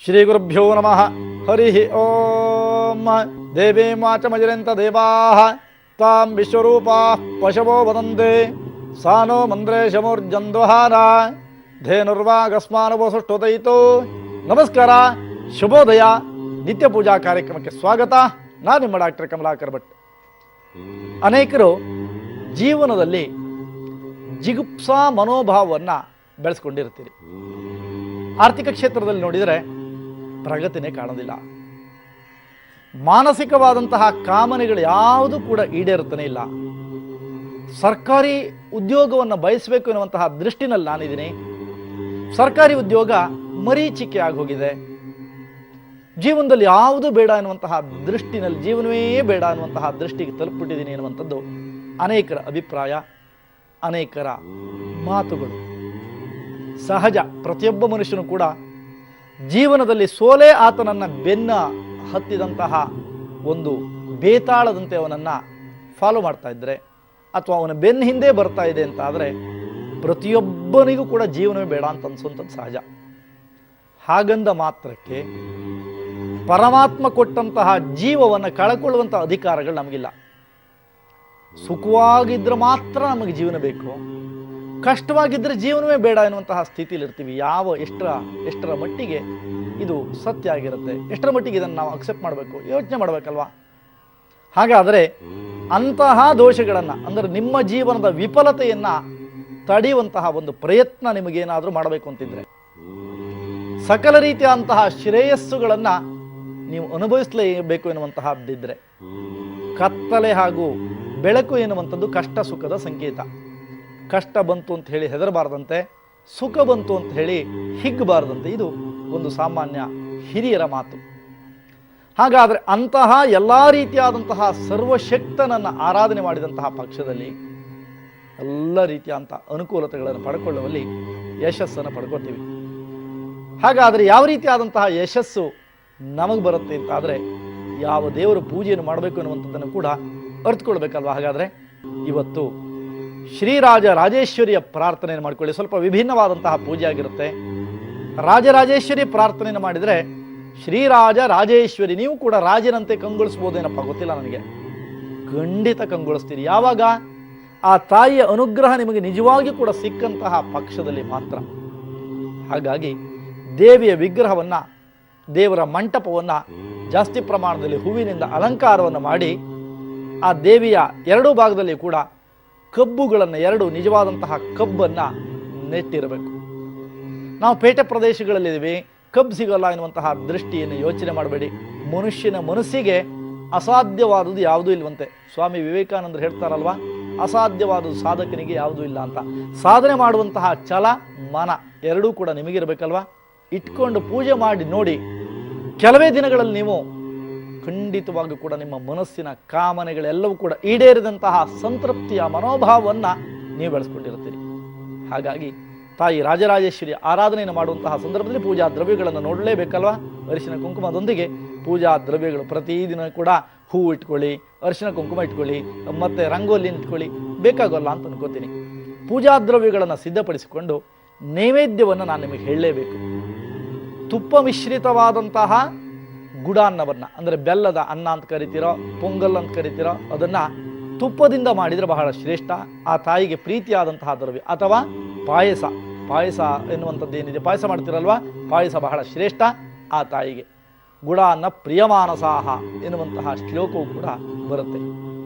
ಶ್ರೀ ಗುರುಭ್ಯೋ ನಮಃ. ಹರಿ ಓಂ. ದೇವೀಂ ವಾಚಮಜರಂತ ದೇವಾಃ ತಾಂ ವಿಶ್ವರೂಪಾ ಪಶವೋ ವದಂತೆ ಸಾನೋ ಮಂದ್ರೇಶಮೂರ್ಜಂದ್ವಹಾನ ಧೇನುರ್ವಾಗಸ್ಮಾನುಭವಸುಷ್ಟುದಯಿತೋ. ನಮಸ್ಕಾರ, ಶುಭೋದಯ. ನಿತ್ಯ ಪೂಜಾ ಕಾರ್ಯಕ್ರಮಕ್ಕೆ ಸ್ವಾಗತ. ನಾನು ನಿಮ್ಮ ಡಾಕ್ಟರ್ ಕಮಲಾಕರ್ ಭಟ್. ಅನೇಕರು ಜೀವನದಲ್ಲಿ ಜಿಗುಪ್ಸಾ ಮನೋಭಾವವನ್ನು ಬೆಳೆಸ್ಕೊಂಡಿರ್ತೀರಿ. ಆರ್ಥಿಕ ಕ್ಷೇತ್ರದಲ್ಲಿ ನೋಡಿದರೆ ಪ್ರಗತಿನೇ ಕಾಣೋದಿಲ್ಲ. ಮಾನಸಿಕವಾದಂತಹ ಕಾಮನೆಗಳು ಯಾವುದು ಕೂಡ ಈಡೇರುತ್ತಾನೆ ಇಲ್ಲ. ಸರ್ಕಾರಿ ಉದ್ಯೋಗವನ್ನು ಬಯಸಬೇಕು ಎನ್ನುವಂತಹ ದೃಷ್ಟಿನಲ್ಲಿ ನಾನಿದ್ದೀನಿ. ಸರ್ಕಾರಿ ಉದ್ಯೋಗ ಮರೀಚಿಕೆ ಆಗೋಗಿದೆ. ಜೀವನದಲ್ಲಿ ಯಾವುದು ಬೇಡ ಎನ್ನುವಂತಹ ದೃಷ್ಟಿನಲ್ಲಿ, ಜೀವನವೇ ಬೇಡ ಅನ್ನುವಂತಹ ದೃಷ್ಟಿಗೆ ತಲುಪಿಬಿಟ್ಟಿದ್ದೀನಿ ಎನ್ನುವಂಥದ್ದು ಅನೇಕರ ಅಭಿಪ್ರಾಯ, ಅನೇಕರ ಮಾತುಗಳು. ಸಹಜ, ಪ್ರತಿಯೊಬ್ಬ ಮನುಷ್ಯನು ಕೂಡ ಜೀವನದಲ್ಲಿ ಸೋಲೆ ಆತನನ್ನು ಬೆನ್ನ ಹತ್ತಿದಂತಹ ಒಂದು ಬೇತಾಳದಂತೆ ಅವನನ್ನು ಫಾಲೋ ಮಾಡ್ತಾ ಇದ್ದರೆ, ಅಥವಾ ಅವನ ಬೆನ್ನ ಹಿಂದೆ ಬರ್ತಾ ಇದೆ ಅಂತ ಆದರೆ ಪ್ರತಿಯೊಬ್ಬನಿಗೂ ಕೂಡ ಜೀವನವೇ ಬೇಡ ಅಂತ ಅನಿಸುವಂಥದ್ದು ಸಹಜ. ಹಾಗಂದ ಮಾತ್ರಕ್ಕೆ ಪರಮಾತ್ಮ ಕೊಟ್ಟಂತಹ ಜೀವವನ್ನು ಕಳ್ಕೊಳ್ಳುವಂಥ ಅಧಿಕಾರಗಳು ನಮಗಿಲ್ಲ. ಸುಖವಾಗಿದ್ದರೆ ಮಾತ್ರ ನಮಗೆ ಜೀವನ ಬೇಕು, ಕಷ್ಟವಾಗಿದ್ದರೆ ಜೀವನವೇ ಬೇಡ ಎನ್ನುವಂತಹ ಸ್ಥಿತಿಯಲ್ಲಿ ಇರ್ತೀವಿ. ಎಷ್ಟರ ಮಟ್ಟಿಗೆ ಇದು ಸತ್ಯ ಆಗಿರುತ್ತೆ, ಎಷ್ಟರ ಮಟ್ಟಿಗೆ ಇದನ್ನು ನಾವು ಅಕ್ಸೆಪ್ಟ್ ಮಾಡಬೇಕು, ಯೋಚನೆ ಮಾಡಬೇಕಲ್ವಾ? ಹಾಗಾದರೆ ಅಂತಹ ದೋಷಗಳನ್ನು, ಅಂದರೆ ನಿಮ್ಮ ಜೀವನದ ವಿಫಲತೆಯನ್ನು ತಡೆಯುವಂತಹ ಒಂದು ಪ್ರಯತ್ನ ನಿಮಗೇನಾದರೂ ಮಾಡಬೇಕು ಅಂತಿದ್ರೆ, ಸಕಲ ರೀತಿಯಂತಹ ಶ್ರೇಯಸ್ಸುಗಳನ್ನು ನೀವು ಅನುಭವಿಸಲೇಬೇಕು ಎನ್ನುವಂತಹದ್ದಿದ್ರೆ, ಕತ್ತಲೆ ಹಾಗೂ ಬೆಳಕು ಎನ್ನುವಂಥದ್ದು ಕಷ್ಟ ಸುಖದ ಸಂಕೇತ. ಕಷ್ಟ ಬಂತು ಅಂತ ಹೇಳಿ ಹೆದರಬಾರ್ದಂತೆ, ಸುಖ ಬಂತು ಅಂತ ಹೇಳಿ ಹಿಗ್ಗಬಾರ್ದಂತೆ. ಇದು ಒಂದು ಸಾಮಾನ್ಯ ಹಿರಿಯರ ಮಾತು. ಹಾಗಾದರೆ ಅಂತಹ ಎಲ್ಲ ರೀತಿಯಾದಂತಹ ಸರ್ವಶಕ್ತನನ್ನು ಆರಾಧನೆ ಮಾಡಿದಂತಹ ಪಕ್ಷದಲ್ಲಿ ಎಲ್ಲ ರೀತಿಯಾದಂಥ ಅನುಕೂಲತೆಗಳನ್ನು ಪಡ್ಕೊಳ್ಳುವಲ್ಲಿ ಯಶಸ್ಸನ್ನು ಪಡ್ಕೋತೀವಿ. ಹಾಗಾದರೆ ಯಾವ ರೀತಿಯಾದಂತಹ ಯಶಸ್ಸು ನಮಗೆ ಬರುತ್ತೆ ಅಂತಾದರೆ ಯಾವ ದೇವರ ಪೂಜೆಯನ್ನು ಮಾಡಬೇಕು ಅನ್ನುವಂಥದ್ದನ್ನು ಕೂಡ ಅರ್ಥಕೊಳ್ಬೇಕಲ್ವ? ಹಾಗಾದರೆ ಇವತ್ತು ಶ್ರೀರಾಜ ರಾಜೇಶ್ವರಿಯ ಪ್ರಾರ್ಥನೆಯನ್ನು ಮಾಡಿಕೊಳ್ಳಿ. ಸ್ವಲ್ಪ ವಿಭಿನ್ನವಾದಂತಹ ಪೂಜೆ ಆಗಿರುತ್ತೆ. ರಾಜರಾಜೇಶ್ವರಿ ಪ್ರಾರ್ಥನೆಯನ್ನು ಮಾಡಿದರೆ ಶ್ರೀರಾಜ ರಾಜೇಶ್ವರಿ, ನೀವು ಕೂಡ ರಾಜನಂತೆ ಕಂಗೊಳಿಸ್ಬೋದೇನಪ್ಪ ಗೊತ್ತಿಲ್ಲ ನನಗೆ. ಖಂಡಿತ ಕಂಗೊಳಿಸ್ತೀರಿ. ಯಾವಾಗ ಆ ತಾಯಿಯ ಅನುಗ್ರಹ ನಿಮಗೆ ನಿಜವಾಗಿಯೂ ಕೂಡ ಸಿಕ್ಕಂತಹ ಪಕ್ಷದಲ್ಲಿ ಮಾತ್ರ. ಹಾಗಾಗಿ ದೇವಿಯ ವಿಗ್ರಹವನ್ನು, ದೇವರ ಮಂಟಪವನ್ನು ಜಾಸ್ತಿ ಪ್ರಮಾಣದಲ್ಲಿ ಹೂವಿನಿಂದ ಅಲಂಕಾರವನ್ನು ಮಾಡಿ ಆ ದೇವಿಯ ಎರಡೂ ಭಾಗದಲ್ಲಿ ಕೂಡ ಕಬ್ಬುಗಳನ್ನು, ಎರಡು ನಿಜವಾದಂತಹ ಕಬ್ಬನ್ನು ನೆಟ್ಟಿರಬೇಕು. ನಾವು ಪೇಟೆ ಪ್ರದೇಶಗಳಲ್ಲಿದ್ದೀವಿ, ಕಬ್ಬು ಸಿಗಲ್ಲ ಎನ್ನುವಂತಹ ದೃಷ್ಟಿಯನ್ನು ಯೋಚನೆ ಮಾಡಬೇಡಿ. ಮನುಷ್ಯನ ಮನಸ್ಸಿಗೆ ಅಸಾಧ್ಯವಾದುದು ಯಾವುದೂ ಇಲ್ವಂತೆ. ಸ್ವಾಮಿ ವಿವೇಕಾನಂದರು ಹೇಳ್ತಾರಲ್ವ, ಅಸಾಧ್ಯವಾದುದು ಸಾಧಕನಿಗೆ ಯಾವುದೂ ಇಲ್ಲ ಅಂತ. ಸಾಧನೆ ಮಾಡುವಂತಹ ಛಲ, ಮನ ಎರಡೂ ಕೂಡ ನಿಮಗಿರಬೇಕಲ್ವ? ಇಟ್ಕೊಂಡು ಪೂಜೆ ಮಾಡಿ ನೋಡಿ. ಕೆಲವೇ ದಿನಗಳಲ್ಲಿ ನೀವು ಖಂಡಿತವಾಗಿಯೂ ಕೂಡ ನಿಮ್ಮ ಮನಸ್ಸಿನ ಕಾಮನೆಗಳೆಲ್ಲವೂ ಕೂಡ ಈಡೇರಿದಂತಹ ಸಂತೃಪ್ತಿಯ ಮನೋಭಾವವನ್ನು ನೀವು ಬೆಳೆಸ್ಕೊಂಡಿರ್ತೀರಿ. ಹಾಗಾಗಿ ತಾಯಿ ರಾಜರಾಜೇಶ್ವರಿ ಆರಾಧನೆಯನ್ನು ಮಾಡುವಂತಹ ಸಂದರ್ಭದಲ್ಲಿ ಪೂಜಾ ದ್ರವ್ಯಗಳನ್ನು ನೋಡಲೇಬೇಕಲ್ವ? ಅರಿಶಿನ ಕುಂಕುಮದೊಂದಿಗೆ ಪೂಜಾ ದ್ರವ್ಯಗಳು ಪ್ರತಿದಿನ ಕೂಡ ಹೂ ಇಟ್ಕೊಳ್ಳಿ, ಅರಿಶಿನ ಕುಂಕುಮ ಇಟ್ಕೊಳ್ಳಿ, ಮತ್ತು ರಂಗೋಲಿನ ಇಟ್ಕೊಳ್ಳಿ, ಬೇಕಾಗೋಲ್ಲ ಅಂತ ಅನ್ಕೋತೀನಿ. ಪೂಜಾ ದ್ರವ್ಯಗಳನ್ನು ಸಿದ್ಧಪಡಿಸಿಕೊಂಡು ನೈವೇದ್ಯವನ್ನು ನಾನು ನಿಮಗೆ ಹೇಳಲೇಬೇಕು. ತುಪ್ಪ ಮಿಶ್ರಿತವಾದಂತಹ ಗುಡಾನ್ನವನ್ನು, ಅಂದರೆ ಬೆಲ್ಲದ ಅನ್ನ ಅಂತ ಕರಿತೀರೋ, ಪೊಂಗಲ್ ಅಂತ ಕರಿತೀರೋ, ಅದನ್ನು ತುಪ್ಪದಿಂದ ಮಾಡಿದರೆ ಬಹಳ ಶ್ರೇಷ್ಠ. ಆ ತಾಯಿಗೆ ಪ್ರೀತಿಯಾದಂತಹ ದ್ರವ್ಯ. ಅಥವಾ ಪಾಯಸ ಎನ್ನುವಂಥದ್ದು ಏನಿದೆ, ಪಾಯಸ ಮಾಡ್ತಿರಲ್ವ, ಪಾಯಸ ಬಹಳ ಶ್ರೇಷ್ಠ ಆ ತಾಯಿಗೆ. ಗುಡಾನ್ನ ಪ್ರಿಯಮಾನಸಾಹ ಎನ್ನುವಂತಹ ಶ್ಲೋಕವೂ ಕೂಡ ಬರುತ್ತೆ.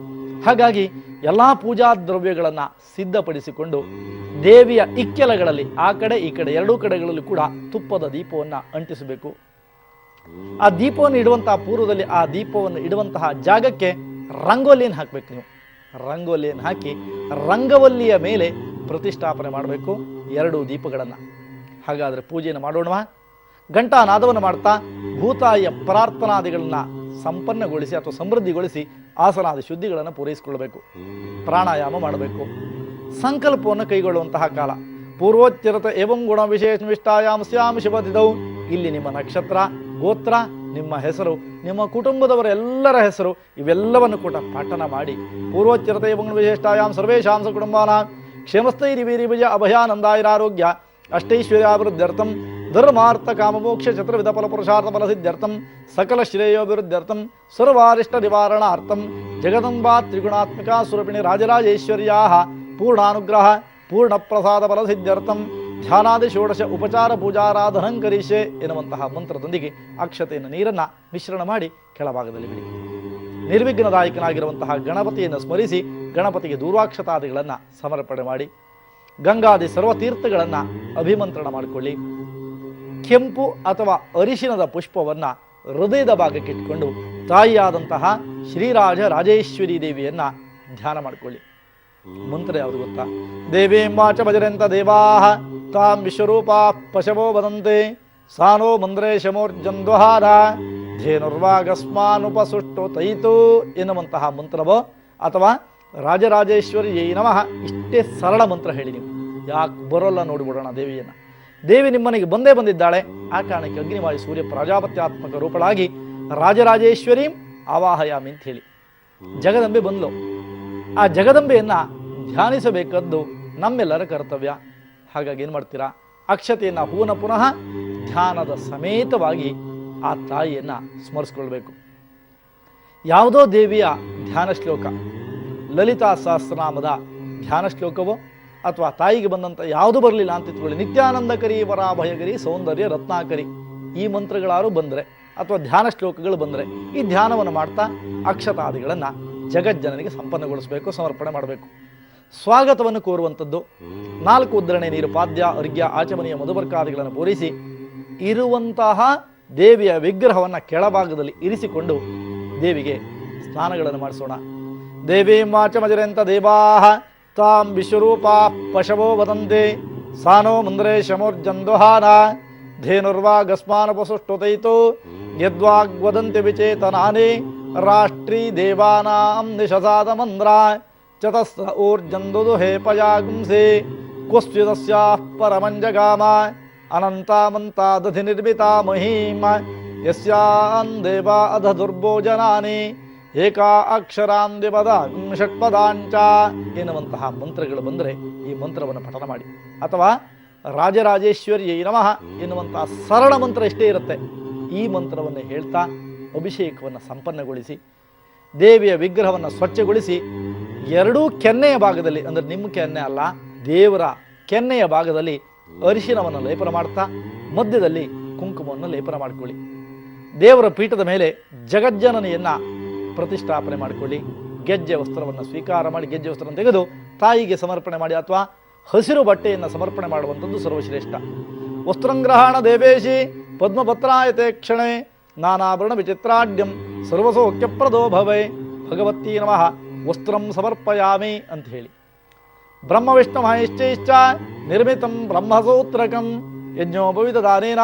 ಹಾಗಾಗಿ ಎಲ್ಲ ಪೂಜಾ ದ್ರವ್ಯಗಳನ್ನು ಸಿದ್ಧಪಡಿಸಿಕೊಂಡು ದೇವಿಯ ಇಕ್ಕೆಲಗಳಲ್ಲಿ, ಆ ಕಡೆ ಈ ಕಡೆ ಎರಡೂ ಕಡೆಗಳಲ್ಲಿ ಕೂಡ ತುಪ್ಪದ ದೀಪವನ್ನು ಅಂಟಿಸಬೇಕು. ಆ ದೀಪವನ್ನು ಇಡುವಂತಹ ಪೂರ್ವದಲ್ಲಿ ಆ ದೀಪವನ್ನು ಇಡುವಂತಹ ಜಾಗಕ್ಕೆ ರಂಗೋಲಿಯನ್ನು ಹಾಕಬೇಕು. ನೀವು ರಂಗೋಲಿಯನ್ನು ಹಾಕಿ ರಂಗವಲ್ಲಿಯ ಮೇಲೆ ಪ್ರತಿಷ್ಠಾಪನೆ ಮಾಡಬೇಕು ಎರಡೂ ದೀಪಗಳನ್ನು. ಹಾಗಾದರೆ ಪೂಜೆಯನ್ನು ಮಾಡೋಣವಾ? ಘಂಟಾನಾದವನ್ನು ಮಾಡ್ತಾ ಭೂತಾಯಿಯ ಪ್ರಾರ್ಥನಾದಿಗಳನ್ನು ಸಂಪನ್ನಗೊಳಿಸಿ ಅಥವಾ ಸಮೃದ್ಧಿಗೊಳಿಸಿ ಆಸನಾದಿ ಶುದ್ಧಿಗಳನ್ನು ಪೂರೈಸಿಕೊಳ್ಳಬೇಕು. ಪ್ರಾಣಾಯಾಮ ಮಾಡಬೇಕು. ಸಂಕಲ್ಪವನ್ನು ಕೈಗೊಳ್ಳುವಂತಹ ಕಾಲ. ಪೂರ್ವೋಚ್ಚರತ ಏವಂ ಗುಣ ವಿಶೇಷ ವಿಷ್ಟಾಯಾಮ ಸ್ಯಾಮ ಶುಭದಿದೌ. ಇಲ್ಲಿ ನಿಮ್ಮ ನಕ್ಷತ್ರ, ಗೋತ್ರ, ನಿಮ್ಮ ಹೆಸರು, ನಿಮ್ಮ ಕುಟುಂಬದವರ ಎಲ್ಲರ ಹೆಸರು ಇವೆಲ್ಲವನ್ನು ಕೂಡ ಪಠನ ಮಾಡಿ ಪೂರ್ವೋಚ್ಚರತ ಏವಂ ವಿಶೇಷ್ಟಾಯಾಮ್ ಸರ್ವೇಷಾಂ ಕುಟುಂಬಾನಾಂ ಕ್ಷೇಮಸ್ಥೈರ್ವೀರ್ಯವಿಜಯ ಅಭಯಾನಂದಾಯಿರಾರೋಗ್ಯ ಅಷ್ಟೈಶ್ವರ್ಯಾವೃದ್ಧ್ಯರ್ಥಂ ಧರ್ಮಾರ್ಥ ಕಾಮಮೋಕ್ಷ ಚತುರ್ವಿಧ ಫಲ ಪುರುಷಾರ್ಥ ಫಲ ಸಿದ್ಧ್ಯರ್ಥಂ ಸಕಲ ಶ್ರೇಯೋಭಿವೃದ್ಧ್ಯರ್ಥಂ ಸರ್ವಾರಿಷ್ಟ ನಿವಾರಣಾರ್ಥಂ ಜಗದಂಬಾ ತ್ರಿಗುಣಾತ್ಮಿಕಾ ಸ್ವರೂಪಿಣಿ ರಾಜರಾಜೇಶ್ವರ್ಯಾ ಪೂರ್ಣಾನುಗ್ರಹ ಪೂರ್ಣ ಪ್ರಸಾದ ಫಲ ಸಿದ್ಧ್ಯರ್ಥಂ ಧ್ಯಾನಾದಿ ಷೋಡಶ ಉಪಚಾರ ಪೂಜಾರಾಧನಂ ಕರಿಷೆ ಎನ್ನುವಂತಹ ಮಂತ್ರದೊಂದಿಗೆ ಅಕ್ಷತೆಯನ್ನು ನೀರನ್ನು ಮಿಶ್ರಣ ಮಾಡಿ ಕೆಳಭಾಗದಲ್ಲಿ ಬಿಡಿ. ನಿರ್ವಿಘ್ನದಾಯಕನಾಗಿರುವಂತಹ ಗಣಪತಿಯನ್ನು ಸ್ಮರಿಸಿ ಗಣಪತಿಗೆ ದೂರ್ವಾಕ್ಷತಾದಿಗಳನ್ನು ಸಮರ್ಪಣೆ ಮಾಡಿ ಗಂಗಾದಿ ಸರ್ವತೀರ್ಥಗಳನ್ನು ಅಭಿಮಂತ್ರಣ ಮಾಡಿಕೊಳ್ಳಿ. ಕೆಂಪು ಅಥವಾ ಅರಿಶಿನದ ಪುಷ್ಪವನ್ನು ಹೃದಯದ ಭಾಗಕ್ಕೆ ಇಟ್ಕೊಂಡು ತಾಯಿಯಾದಂತಹ ಶ್ರೀರಾಜ ರಾಜೇಶ್ವರಿ ದೇವಿಯನ್ನು ಧ್ಯಾನ ಮಾಡಿಕೊಳ್ಳಿ. ಮಂತ್ರ ಯಾವುದು ಗೊತ್ತಾ? ದೇವೀಂ ವಾಚ ಭಜರಂತ ದೇವಾಹ ತಾಂ ವಿಶ್ವರೂಪಾ ಪಶವೋ ವದಂತೆ ಸಾನೋ ಮಂದ್ರೇ ಶಮೋರ್ಜಂದ್ವಹಾರ ಧೇನುರ್ವಾಗಸ್ಮಾನುಪಸುಷ್ಟೋ ತೈತು ಎನ್ನುವಂತಹ ಮಂತ್ರವೋ ಅಥವಾ ರಾಜರಾಜೇಶ್ವರಿ ನಮಃ ಇಷ್ಟೇ ಸರಳ ಮಂತ್ರ ಹೇಳಿ. ನೀವು ಯಾಕೆ ಬರೋಲ್ಲ ನೋಡಿಬಿಡೋಣ ದೇವಿಯನ್ನು. ದೇವಿ ನಿಮ್ಮನೆಗೆ ಬಂದೇ ಬಂದಿದ್ದಾಳೆ. ಆ ಕಾರಣಕ್ಕೆ ಅಗ್ನಿವಾಯು ಸೂರ್ಯ ಪ್ರಜಾಪತ್ಯಾತ್ಮಕ ರೂಪಳಾಗಿ ರಾಜರಾಜೇಶ್ವರಿ ಆವಾಹಯಾಮಿ ಅಂತ ಹೇಳಿ ಜಗದಂಬೆ ಬಂದ್ಲು. ಆ ಜಗದಂಬೆಯನ್ನು ಧ್ಯಾನಿಸಬೇಕದ್ದು ನಮ್ಮೆಲ್ಲರ ಕರ್ತವ್ಯ. ಹಾಗಾಗಿ ಏನು ಮಾಡ್ತೀರಾ? ಅಕ್ಷತೆಯನ್ನು ಹೂನ ಪುನಃ ಧ್ಯಾನದ ಸಮೇತವಾಗಿ ಆ ತಾಯಿಯನ್ನು ಸ್ಮರಿಸ್ಕೊಳ್ಬೇಕು. ಯಾವುದೋ ದೇವಿಯ ಧ್ಯಾನ ಶ್ಲೋಕ, ಲಲಿತಾ ಸಹಸ್ರನಾಮದ ಧ್ಯಾನ ಶ್ಲೋಕವೋ ಅಥವಾ ತಾಯಿಗೆ ಬಂದಂಥ ಯಾವುದು ಬರಲಿಲ್ಲ ಅಂತ ಇಟ್ಕೊಳ್ಳಿ, ನಿತ್ಯಾನಂದಕರಿ ವರಾಭಯಗರಿ ಸೌಂದರ್ಯ ರತ್ನಾಕರಿ ಈ ಮಂತ್ರಗಳಾರು ಬಂದರೆ ಅಥವಾ ಧ್ಯಾನ ಶ್ಲೋಕಗಳು ಬಂದರೆ ಈ ಧ್ಯಾನವನ್ನು ಮಾಡ್ತಾ ಅಕ್ಷತಾದಿಗಳನ್ನು ಜಗಜ್ಜನನಿಗೆ ಸಂಪನ್ನಗೊಳಿಸಬೇಕು, ಸಮರ್ಪಣೆ ಮಾಡಬೇಕು. ಸ್ವಾಗತವನ್ನು ಕೋರುವಂಥದ್ದು 4 ಉದ್ಧರಣೆ ನೀರು, ಪಾದ್ಯ, ಅರ್ಘ್ಯ, ಆಚಮನೀಯ ಮಧುಬರ್ಕಾದಿಗಳನ್ನು ಪೂರೈಸಿ ಇರುವಂತಹ ದೇವಿಯ ವಿಗ್ರಹವನ್ನು ಕೆಳಭಾಗದಲ್ಲಿ ಇರಿಸಿಕೊಂಡು ದೇವಿಗೆ ಸ್ನಾನಗಳನ್ನು ಮಾಡಿಸೋಣ. ದೇವೀಂ ವಾಚಮಜರಂತ ದೇವಾಹ ತಾಂ ವಿಶ್ವರೂಪಾ ಪಶವೋ ವದಂತೆ ಸಾನೋ ಮಂದ್ರೇ ಶಮೋರ್ಜಂದ್ವಹಾರ ಧೇನುರ್ವಾಗಸ್ಮಾನುಪಸುಷ್ಟುತೈತು ಯದ್ವಾಗ್ವದಂತಿ ವಿಚೇತನಾನಿ ರಾಷ್ಟ್ರೀ ದೇವಾನಾಂ ನಿಶಸಾದ ಮಂದ್ರ ಚತಸ್ರ ಊರ್ಜಂದುದುಹೇ ಪಯಾಗುಂಸೆ ಕುಸ್ವಿದಸ್ಯಾಃ ಪರಮಂಜಗಾಮ ಅನಂತಾಮಂತಾದಧಿ ನಿರ್ಮಿತಾ ಮಹೀಮ ಯಸ್ಯಾಂ ದೇವಾ ಅಧ ದುರ್ಭೋಜನಾನಿ ಏಕಾ ಅಕ್ಷರಾಂದಿಪದ ಷಟ್ಪದಾಂಚ ಎನ್ನುವಂತಹ ಮಂತ್ರಗಳು ಬಂದರೆ ಈ ಮಂತ್ರವನ್ನು ಪಠನ ಮಾಡಿ. ಅಥವಾ ರಾಜರಾಜೇಶ್ವರಿ ನಮಃ ಎನ್ನುವಂತಹ ಸರಳ ಮಂತ್ರ ಇಷ್ಟೇ ಇರುತ್ತೆ. ಈ ಮಂತ್ರವನ್ನು ಹೇಳ್ತಾ ಅಭಿಷೇಕವನ್ನು ಸಂಪನ್ನಗೊಳಿಸಿ ದೇವಿಯ ವಿಗ್ರಹವನ್ನು ಸ್ವಚ್ಛಗೊಳಿಸಿ ಎರಡೂ ಕೆನ್ನೆಯ ಭಾಗದಲ್ಲಿ, ಅಂದರೆ ನಿಮ್ಮ ಕೆನ್ನೆ ಅಲ್ಲ ದೇವರ ಕೆನ್ನೆಯ ಭಾಗದಲ್ಲಿ ಅರಿಶಿನವನ್ನು ಲೇಪನ ಮಾಡ್ತಾ ಮಧ್ಯದಲ್ಲಿ ಕುಂಕುಮವನ್ನು ಲೇಪನ ಮಾಡಿಕೊಳ್ಳಿ. ದೇವರ ಪೀಠದ ಮೇಲೆ ಜಗಜ್ಜನನಿಯನ್ನು ಪ್ರತಿಷ್ಠಾಪನೆ ಮಾಡಿಕೊಳ್ಳಿ. ಗೆಜ್ಜೆ ವಸ್ತ್ರವನ್ನು ಸ್ವೀಕಾರ ಮಾಡಿ ಗೆಜ್ಜೆ ವಸ್ತ್ರವನ್ನು ತೆಗೆದು ತಾಯಿಗೆ ಸಮರ್ಪಣೆ ಮಾಡಿ ಅಥವಾ ಹಸಿರು ಬಟ್ಟೆಯನ್ನು ಸಮರ್ಪಣೆ ಮಾಡುವಂಥದ್ದು ಸರ್ವಶ್ರೇಷ್ಠ. ವಸ್ತ್ರಂಗ್ರಹಣ ದೇವೇಶಿ ಪದ್ಮಪತ್ರಾಯತೆ ಕ್ಷಣೆ ನಾನಾಭರಣ ವಿಚಿತ್ರಾಢ್ಯಂ ಸರ್ವಸೌಖ್ಯಪ್ರದೋ ಭವೇ ಭಗವತೀ ನಮಃ ವಸ್ತ್ರಂ ಸಮರ್ಪಯಾಮಿ ಅಂತ ಹೇಳಿ. ಬ್ರಹ್ಮ ವಿಷ್ಣು ಮಹೇಶ್ಚೈಶ್ಚ ನಿರ್ಮಿತಂ ಬ್ರಹ್ಮಸೂತ್ರಕಂ ಯಜ್ಞೋಪವಿತದಾನೇನ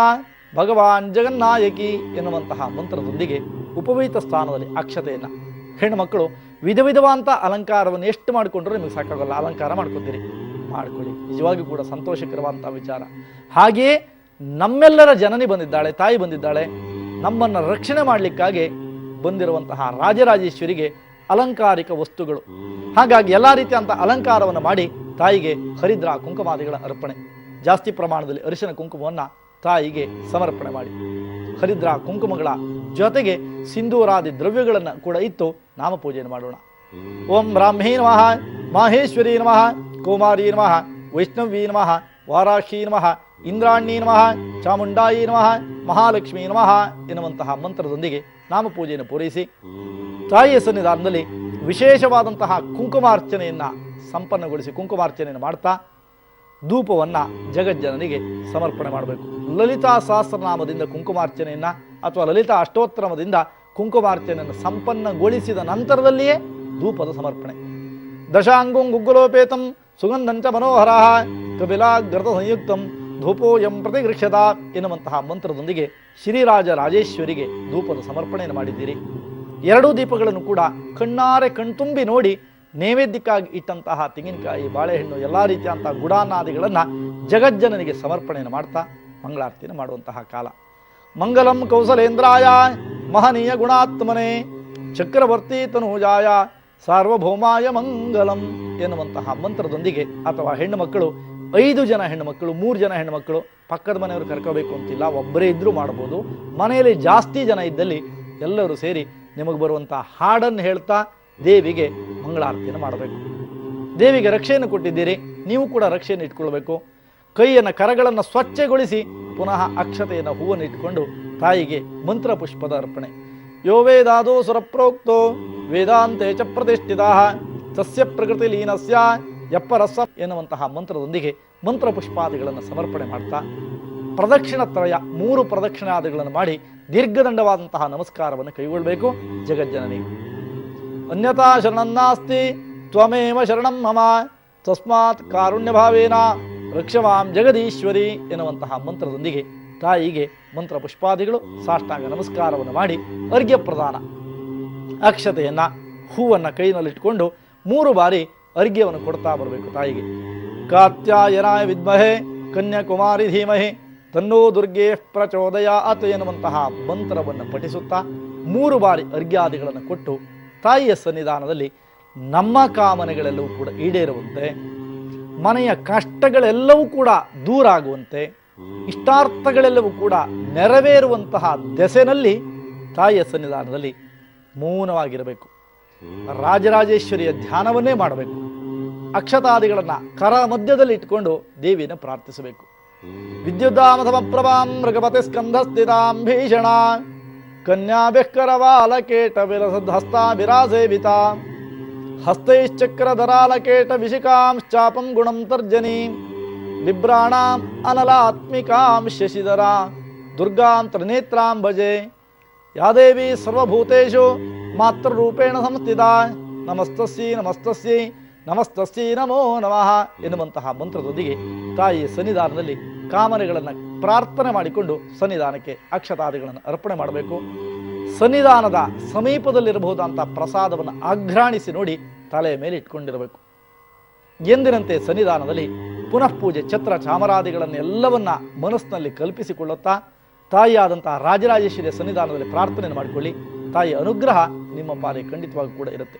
ಭಗವಾನ್ ಜಗನ್ನಾಯಕಿ ಎನ್ನುವಂತಹ ಮಂತ್ರದೊಂದಿಗೆ ಉಪವೀತ ಸ್ಥಾನದಲ್ಲಿ ಅಕ್ಷತೆಯನ್ನು ಹೆಣ್ಣುಮಕ್ಕಳು ವಿಧ ವಿಧವಾದಂಥ ಅಲಂಕಾರವನ್ನು ಎಷ್ಟು ಮಾಡಿಕೊಂಡ್ರೂ ನಿಮಗೆ ಸಾಕಾಗಲ್ಲ. ಅಲಂಕಾರ ಮಾಡ್ಕೊತೀರಿ, ಮಾಡ್ಕೊಳ್ಳಿ, ನಿಜವಾಗಿಯೂ ಕೂಡ ಸಂತೋಷಕರವಾದಂಥ ವಿಚಾರ. ಹಾಗೆಯೇ ನಮ್ಮೆಲ್ಲರ ಜನನಿ ಬಂದಿದ್ದಾಳೆ, ತಾಯಿ ಬಂದಿದ್ದಾಳೆ, ನಮ್ಮನ್ನು ರಕ್ಷಣೆ ಮಾಡಲಿಕ್ಕಾಗಿ ಬಂದಿರುವಂತಹ ರಾಜರಾಜೇಶ್ವರಿಗೆ ಅಲಂಕಾರಿಕ ವಸ್ತುಗಳು. ಹಾಗಾಗಿ ಎಲ್ಲ ರೀತಿಯಂಥ ಅಲಂಕಾರವನ್ನು ಮಾಡಿ ತಾಯಿಗೆ ಹರಿದ್ರ ಕುಂಕುಮಾದಿಗಳ ಅರ್ಪಣೆ, ಜಾಸ್ತಿ ಪ್ರಮಾಣದಲ್ಲಿ ಅರಿಶಿನ ಕುಂಕುಮವನ್ನು ತಾಯಿಗೆ ಸಮರ್ಪಣೆ ಮಾಡಿ ಹರಿದ್ರ ಕುಂಕುಮಗಳ ಜೊತೆಗೆ ಸಿಂಧೂರಾದಿ ದ್ರವ್ಯಗಳನ್ನು ಕೂಡ ಇತ್ತು ನಾಮಪೂಜೆಯನ್ನು ಮಾಡೋಣ. ಓಂ ಬ್ರಾಹ್ಮೀ ನಮಃ, ಮಾಹೇಶ್ವರೀ ನಮಃ, ಕುಮಾರೀ ನಮಃ, ವೈಷ್ಣವೀ ನಮಃ, ವಾರಾಹಿ ನಮಃ, ಇಂದ್ರಾಣಿ ನಮಃ, ಚಾಮುಂಡಾಯಿ ನಮಃ, ಮಹಾಲಕ್ಷ್ಮೀ ನಮಃ ಎನ್ನುವಂತಹ ಮಂತ್ರದೊಂದಿಗೆ ನಾಮಪೂಜೆಯನ್ನು ಪೂರೈಸಿ ತಾಯಿಯ ಸನ್ನಿಧಾನದಲ್ಲಿ ವಿಶೇಷವಾದಂತಹ ಕುಂಕುಮಾರ್ಚನೆಯನ್ನು ಸಂಪನ್ನಗೊಳಿಸಿ ಕುಂಕುಮಾರ್ಚನೆಯನ್ನು ಮಾಡ್ತಾ ಧೂಪವನ್ನು ಜಗಜ್ಜನನಿಗೆ ಸಮರ್ಪಣೆ ಮಾಡಬೇಕು. ಲಲಿತಾ ಸಹಸ್ರನಾಮದಿಂದ ಕುಂಕುಮಾರ್ಚನೆಯನ್ನು ಅಥವಾ ಲಲಿತಾ ಅಷ್ಟೋತ್ತರಮದಿಂದ ಕುಂಕುಮಾರ್ಚನೆಯನ್ನು ಸಂಪನ್ನಗೊಳಿಸಿದ ನಂತರದಲ್ಲಿಯೇ ಧೂಪದ ಸಮರ್ಪಣೆ. ದಶಾಂಗುಂ ಗುಗ್ಗುಲೋಪೇತಂ ಸುಗಂಧಂಚ ಮನೋಹರ ಕಪಿಲಾಗ್ರತ ಸಂಯುಕ್ತಂ ಧೂಪೋಯಂ ಪ್ರತಿಗೃಕ್ಷತ ಎನ್ನುವಂತಹ ಮಂತ್ರದೊಂದಿಗೆ ಶ್ರೀರಾಜ ರಾಜೇಶ್ವರಿಗೆ ಧೂಪದ ಸಮರ್ಪಣೆಯನ್ನು ಮಾಡಿದ್ದೀರಿ. ಎರಡೂ ದೀಪಗಳನ್ನು ಕೂಡ ಕಣ್ಣಾರೆ ಕಣ್ತುಂಬಿ ನೋಡಿ ನೈವೇದ್ಯಕ್ಕಾಗಿ ಇಟ್ಟಂತಹ ತೆಂಗಿನಕಾಯಿ, ಬಾಳೆಹಣ್ಣು, ಎಲ್ಲ ರೀತಿಯಂತಹ ಗುಡಾನಾದಿಗಳನ್ನು ಜಗಜ್ಜನನಿಗೆ ಸಮರ್ಪಣೆಯನ್ನು ಮಾಡ್ತಾ ಮಂಗಳಾರತಿಯನ್ನು ಮಾಡುವಂತಹ ಕಾಲ. ಮಂಗಲಂ ಕೌಸಲೇಂದ್ರಾಯ ಮಹನೀಯ ಗುಣಾತ್ಮನೆ ಚಕ್ರವರ್ತಿ ತನೂಜಾಯ ಸಾರ್ವಭೌಮಾಯ ಮಂಗಲಂ ಎನ್ನುವಂತಹ ಮಂತ್ರದೊಂದಿಗೆ ಅಥವಾ ಹೆಣ್ಣು ಮಕ್ಕಳು 5 ಜನ ಹೆಣ್ಣುಮಕ್ಕಳು, 3 ಜನ ಹೆಣ್ಣುಮಕ್ಕಳು, ಪಕ್ಕದ ಮನೆಯವರು ಕರ್ಕೋಬೇಕು ಅಂತಿಲ್ಲ, ಒಬ್ಬರೇ ಇದ್ದರೂ ಮಾಡ್ಬೋದು. ಮನೆಯಲ್ಲಿ ಜಾಸ್ತಿ ಜನ ಇದ್ದಲ್ಲಿ ಎಲ್ಲರೂ ಸೇರಿ ನಿಮಗೆ ಬರುವಂಥ ಹಾಡನ್ನು ಹೇಳ್ತಾ ದೇವಿಗೆ ಮಂಗಳಾರತಿಯನ್ನು ಮಾಡಬೇಕು. ದೇವಿಗೆ ರಕ್ಷೆಯನ್ನು ಕೊಟ್ಟಿದ್ದೀರಿ, ನೀವು ಕೂಡ ರಕ್ಷೆಯನ್ನು ಇಟ್ಕೊಳ್ಬೇಕು. ಕೈಯನ್ನು ಕರಗಳನ್ನು ಸ್ವಚ್ಛಗೊಳಿಸಿ ಪುನಃ ಅಕ್ಷತೆಯನ್ನು ಹೂವನ್ನು ಇಟ್ಕೊಂಡು ತಾಯಿಗೆ ಮಂತ್ರ ಪುಷ್ಪದ ಅರ್ಪಣೆ. ಯೋ ವೇದಾದೋ ಸುರಪ್ರೋಕ್ತೋ ವೇದಾಂತೆ ಚ ಪ್ರತಿಷ್ಠಿತಾ ಸಸ್ಯ ಪ್ರಕೃತಿ ಲೀನಸ್ಯ ಯಪ್ಪರಸ ಎನ್ನುವಂತಹ ಮಂತ್ರದೊಂದಿಗೆ ಮಂತ್ರ ಪುಷ್ಪಾದಿಗಳನ್ನು ಸಮರ್ಪಣೆ ಮಾಡ್ತಾ ಪ್ರದಕ್ಷಿಣತ್ರಯ 3 ಪ್ರದಕ್ಷಿಣಾದಿಗಳನ್ನು ಮಾಡಿ ದೀರ್ಘದಂಡವಾದಂತಹ ನಮಸ್ಕಾರವನ್ನು ಕೈಗೊಳ್ಳಬೇಕು. ಜಗಜ್ಜನನಿ ಅನ್ಯಥಾ ಶರಣನ್ನಾಸ್ತಿ ತ್ವಮೇವ ಶರಣಂ ಮಮ ತಸ್ಮಾತ್ ಕಾರುಣ್ಯಭಾವೇನ ರಕ್ಷಮಾಂ ಜಗದೀಶ್ವರಿ ಎನ್ನುವಂತಹ ಮಂತ್ರದೊಂದಿಗೆ ತಾಯಿಗೆ ಮಂತ್ರ ಪುಷ್ಪಾದಿಗಳು ಸಾಷ್ಟಾಂಗ ನಮಸ್ಕಾರವನ್ನು ಮಾಡಿ ಅರ್ಘ್ಯ ಪ್ರದಾನ. ಅಕ್ಷತೆಯನ್ನು ಹೂವನ್ನು ಕೈನಲ್ಲಿಟ್ಕೊಂಡು 3 ಬಾರಿ ಅರ್ಘ್ಯವನ್ನು ಕೊಡ್ತಾ ಬರಬೇಕು ತಾಯಿಗೆ. ಕಾತ್ಯಾಯನಾಯ ವಿದ್ಮಹೆ ಕನ್ಯಾಕುಮಾರಿ ಧೀಮಹಿ ತನ್ನೋ ದುರ್ಗೆ ಪ್ರಚೋದಯಾತ್ ಎನ್ನುವಂತಹ ಮಂತ್ರವನ್ನು ಪಠಿಸುತ್ತಾ 3 ಬಾರಿ ಅರ್ಘ್ಯಾದಿಗಳನ್ನು ಕೊಟ್ಟು ತಾಯಿಯ ಸನ್ನಿಧಾನದಲ್ಲಿ ನಮ್ಮ ಕಾಮನೆಗಳೆಲ್ಲವೂ ಕೂಡ ಈಡೇರುವಂತೆ, ಮನೆಯ ಕಷ್ಟಗಳೆಲ್ಲವೂ ಕೂಡ ದೂರ ಆಗುವಂತೆ, ಇಷ್ಟಾರ್ಥಗಳೆಲ್ಲವೂ ಕೂಡ ನೆರವೇರುವಂತಹ ದೆಸೆನಲ್ಲಿ ತಾಯಿಯ ಸನ್ನಿಧಾನದಲ್ಲಿ ಮೌನವಾಗಿರಬೇಕು. ರಾಜರಾಜೇಶ್ವರಿಯ ಧ್ಯಾನವನ್ನೇ ಮಾಡಬೇಕು. ಅಕ್ಷತಾದಿಗಳನ್ನು ಕರ ಮಧ್ಯದಲ್ಲಿ ಇಟ್ಕೊಂಡು ದೇವಿಯನ್ನು ಪ್ರಾರ್ಥಿಸಬೇಕು. ವಿದ್ಯುದ್ದಾಮಥಮಪ್ರಭಾಂ ಮೃಗಪತಿ ಸ್ಕಂಧ ಸ್ಥಿತಾಂ ಭೀಷಣ ಕನ್ಯಾಭಿಃಕರವಾಲಕೇಟ ವಿರಸದ್ಹಸ್ತಾಭಿರಾಸೇವಿತ ಹಸ್ತೈಶ್ಚಕ್ರಧರಾಲಕೇಟ ವಿಶಿಕಾಂಶ್ಚಾಪಂ ಗುಣಂ ತರ್ಜನಿ ಬಿಭ್ರಾಣಾಂ ಅನಲಾತ್ಮಿಕಾಂ ಶಶಿಧರ ದುರ್ಗಾಂ ತ್ರಿನೇತ್ರಾಂ ಭಜೆ ಯಾ ದೇವಿ ಸರ್ವಭೂತೇಷು ಮಾತೃರೂಪೇಣ ಸಂಸ್ಥಿತ ನಮಸ್ತಸ್ಯೈ ನಮಸ್ತಸ್ಯೈ ನಮಸ್ತಸ್ಯೈ ನಮೋ ನಮಃ ಎನ್ನುವಂತಹ ಮಂತ್ರದೊಂದಿಗೆ ತಾಯಿಯ ಸನ್ನಿಧಾನದಲ್ಲಿ ಕಾಮನೆಗಳನ್ನು ಪ್ರಾರ್ಥನೆ ಮಾಡಿಕೊಂಡು ಸನ್ನಿಧಾನಕ್ಕೆ ಅಕ್ಷತಾದಿಗಳನ್ನು ಅರ್ಪಣೆ ಮಾಡಬೇಕು. ಸನ್ನಿಧಾನದ ಸಮೀಪದಲ್ಲಿರಬಹುದಂಥ ಪ್ರಸಾದವನ್ನು ಆಘ್ರಾಣಿಸಿ ನೋಡಿ ತಲೆಯ ಮೇಲೆ ಇಟ್ಕೊಂಡಿರಬೇಕು. ಎಂದಿನಂತೆ ಸನ್ನಿಧಾನದಲ್ಲಿ ಪುನಃ ಪೂಜೆ ಛತ್ರ ಚಾಮರಾದಿಗಳನ್ನು ಎಲ್ಲವನ್ನ ಮನಸ್ಸಿನಲ್ಲಿ ಕಲ್ಪಿಸಿಕೊಳ್ಳುತ್ತಾ ತಾಯಿಯಾದಂತಹ ರಾಜರಾಜೇಶ್ವರಿಯ ಸನ್ನಿಧಾನದಲ್ಲಿ ಪ್ರಾರ್ಥನೆಯನ್ನು ಮಾಡಿಕೊಳ್ಳಿ. ತಾಯಿಯ ಅನುಗ್ರಹ ನಿಮ್ಮ ಪಾಲಿಗೆ ಖಂಡಿತವಾಗಿ ಕೂಡ ಇರುತ್ತೆ.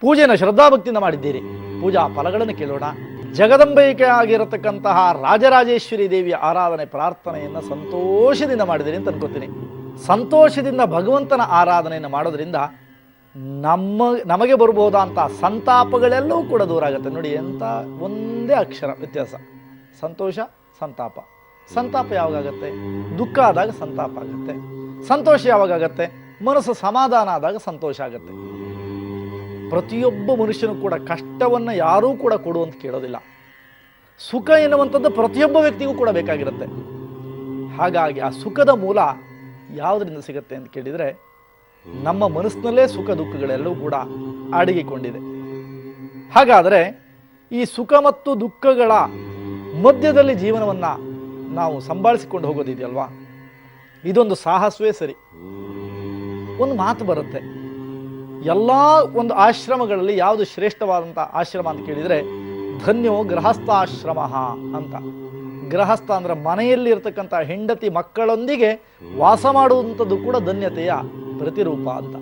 ಪೂಜೆಯನ್ನು ಶ್ರದ್ಧಾಭಕ್ತಿಯಿಂದ ಮಾಡಿದ್ದೀರಿ, ಪೂಜಾ ಫಲಗಳನ್ನು ಕೇಳೋಣ. ಜಗದಂಬೆಗೆ ಆಗಿರತಕ್ಕಂತಹ ರಾಜರಾಜೇಶ್ವರಿ ದೇವಿಯ ಆರಾಧನೆ ಪ್ರಾರ್ಥನೆಯನ್ನು ಸಂತೋಷದಿಂದ ಮಾಡಿದ್ದೀರಿ ಅಂತ ಅನ್ಕೋತೀನಿ. ಸಂತೋಷದಿಂದ ಭಗವಂತನ ಆರಾಧನೆಯನ್ನು ಮಾಡೋದ್ರಿಂದ ನಮಗೆ ಬರಬಹುದಂಥ ಸಂತಾಪಗಳೆಲ್ಲವೂ ಕೂಡ ದೂರ ಆಗುತ್ತೆ. ನೋಡಿ, ಎಂಥ ಒಂದೇ ಅಕ್ಷರ ವ್ಯತ್ಯಾಸ. ಸಂತೋಷ, ಸಂತಾಪ. ಸಂತಾಪ ಯಾವಾಗತ್ತೆ? ದುಃಖ ಆದಾಗ ಸಂತಾಪ ಆಗುತ್ತೆ. ಸಂತೋಷ ಯಾವಾಗತ್ತೆ? ಮನಸ್ಸು ಸಮಾಧಾನ ಆದಾಗ ಸಂತೋಷ ಆಗುತ್ತೆ. ಪ್ರತಿಯೊಬ್ಬ ಮನುಷ್ಯನೂ ಕೂಡ ಕಷ್ಟವನ್ನು ಯಾರೂ ಕೂಡ ಕೊಡುವಂತ ಕೇಳೋದಿಲ್ಲ. ಸುಖ ಎನ್ನುವಂಥದ್ದು ಪ್ರತಿಯೊಬ್ಬ ವ್ಯಕ್ತಿಗೂ ಕೂಡ ಬೇಕಾಗಿರುತ್ತೆ. ಹಾಗಾಗಿ ಆ ಸುಖದ ಮೂಲ ಯಾವುದರಿಂದ ಸಿಗುತ್ತೆ ಅಂತ ಕೇಳಿದರೆ, ನಮ್ಮ ಮನಸ್ಸಿನಲ್ಲೇ ಸುಖ ದುಃಖಗಳೆಲ್ಲವೂ ಕೂಡ ಅಡಗಿಕೊಂಡಿದೆ. ಹಾಗಾದರೆ ಈ ಸುಖ ಮತ್ತು ದುಃಖಗಳ ಮಧ್ಯದಲ್ಲಿ ಜೀವನವನ್ನು ನಾವು ಸಂಭಾಳಿಸಿಕೊಂಡು ಹೋಗೋದಿದೆಯಲ್ವಾ, ಇದೊಂದು ಸಾಹಸವೇ ಸರಿ. ಒಂದು ಮಾತು ಬರುತ್ತೆ, ಎಲ್ಲ ಒಂದು ಆಶ್ರಮಗಳಲ್ಲಿ ಯಾವುದು ಶ್ರೇಷ್ಠವಾದಂಥ ಆಶ್ರಮ ಅಂತ ಕೇಳಿದರೆ ಧನ್ಯೋ ಗೃಹಸ್ಥಾಶ್ರಮ ಅಂತ. ಗೃಹಸ್ಥ ಅಂದ್ರೆ ಮನೆಯಲ್ಲಿ ಇರ್ತಕ್ಕಂಥ ಹೆಂಡತಿ ಮಕ್ಕಳೊಂದಿಗೆ ವಾಸ ಮಾಡುವಂಥದ್ದು ಕೂಡ ಧನ್ಯತೆಯ ಪ್ರತಿರೂಪ ಅಂತ.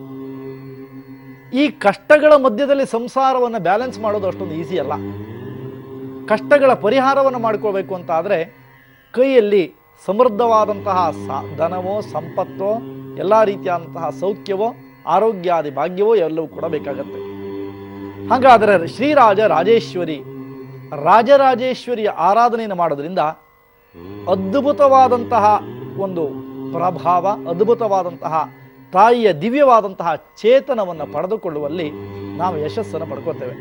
ಈ ಕಷ್ಟಗಳ ಮಧ್ಯದಲ್ಲಿ ಸಂಸಾರವನ್ನು ಬ್ಯಾಲೆನ್ಸ್ ಮಾಡೋದು ಅಷ್ಟೊಂದು ಈಸಿ ಅಲ್ಲ. ಕಷ್ಟಗಳ ಪರಿಹಾರವನ್ನು ಮಾಡ್ಕೊಳ್ಬೇಕು ಅಂತ ಆದರೆ ಕೈಯಲ್ಲಿ ಸಮೃದ್ಧವಾದಂತಹ ಧನವೋ ಸಂಪತ್ತೋ ಎಲ್ಲ ರೀತಿಯಾದಂತಹ ಸೌಖ್ಯವೋ ಆರೋಗ್ಯಾದಿ ಭಾಗ್ಯವೋ ಎಲ್ಲವೂ ಕೂಡ ಬೇಕಾಗತ್ತೆ. ಹಾಗಾದರೆ ಶ್ರೀರಾಜ ರಾಜೇಶ್ವರಿ ರಾಜರಾಜೇಶ್ವರಿಯ ಆರಾಧನೆಯನ್ನು ಮಾಡೋದ್ರಿಂದ ಅದ್ಭುತವಾದಂತಹ ಒಂದು ಪ್ರಭಾವ, ಅದ್ಭುತವಾದಂತಹ ತಾಯಿಯ ದಿವ್ಯವಾದಂತಹ ಚೇತನವನ್ನು ಪಡೆದುಕೊಳ್ಳುವಲ್ಲಿ ನಾವು ಯಶಸ್ಸನ್ನು ಪಡ್ಕೋತೇವೆ.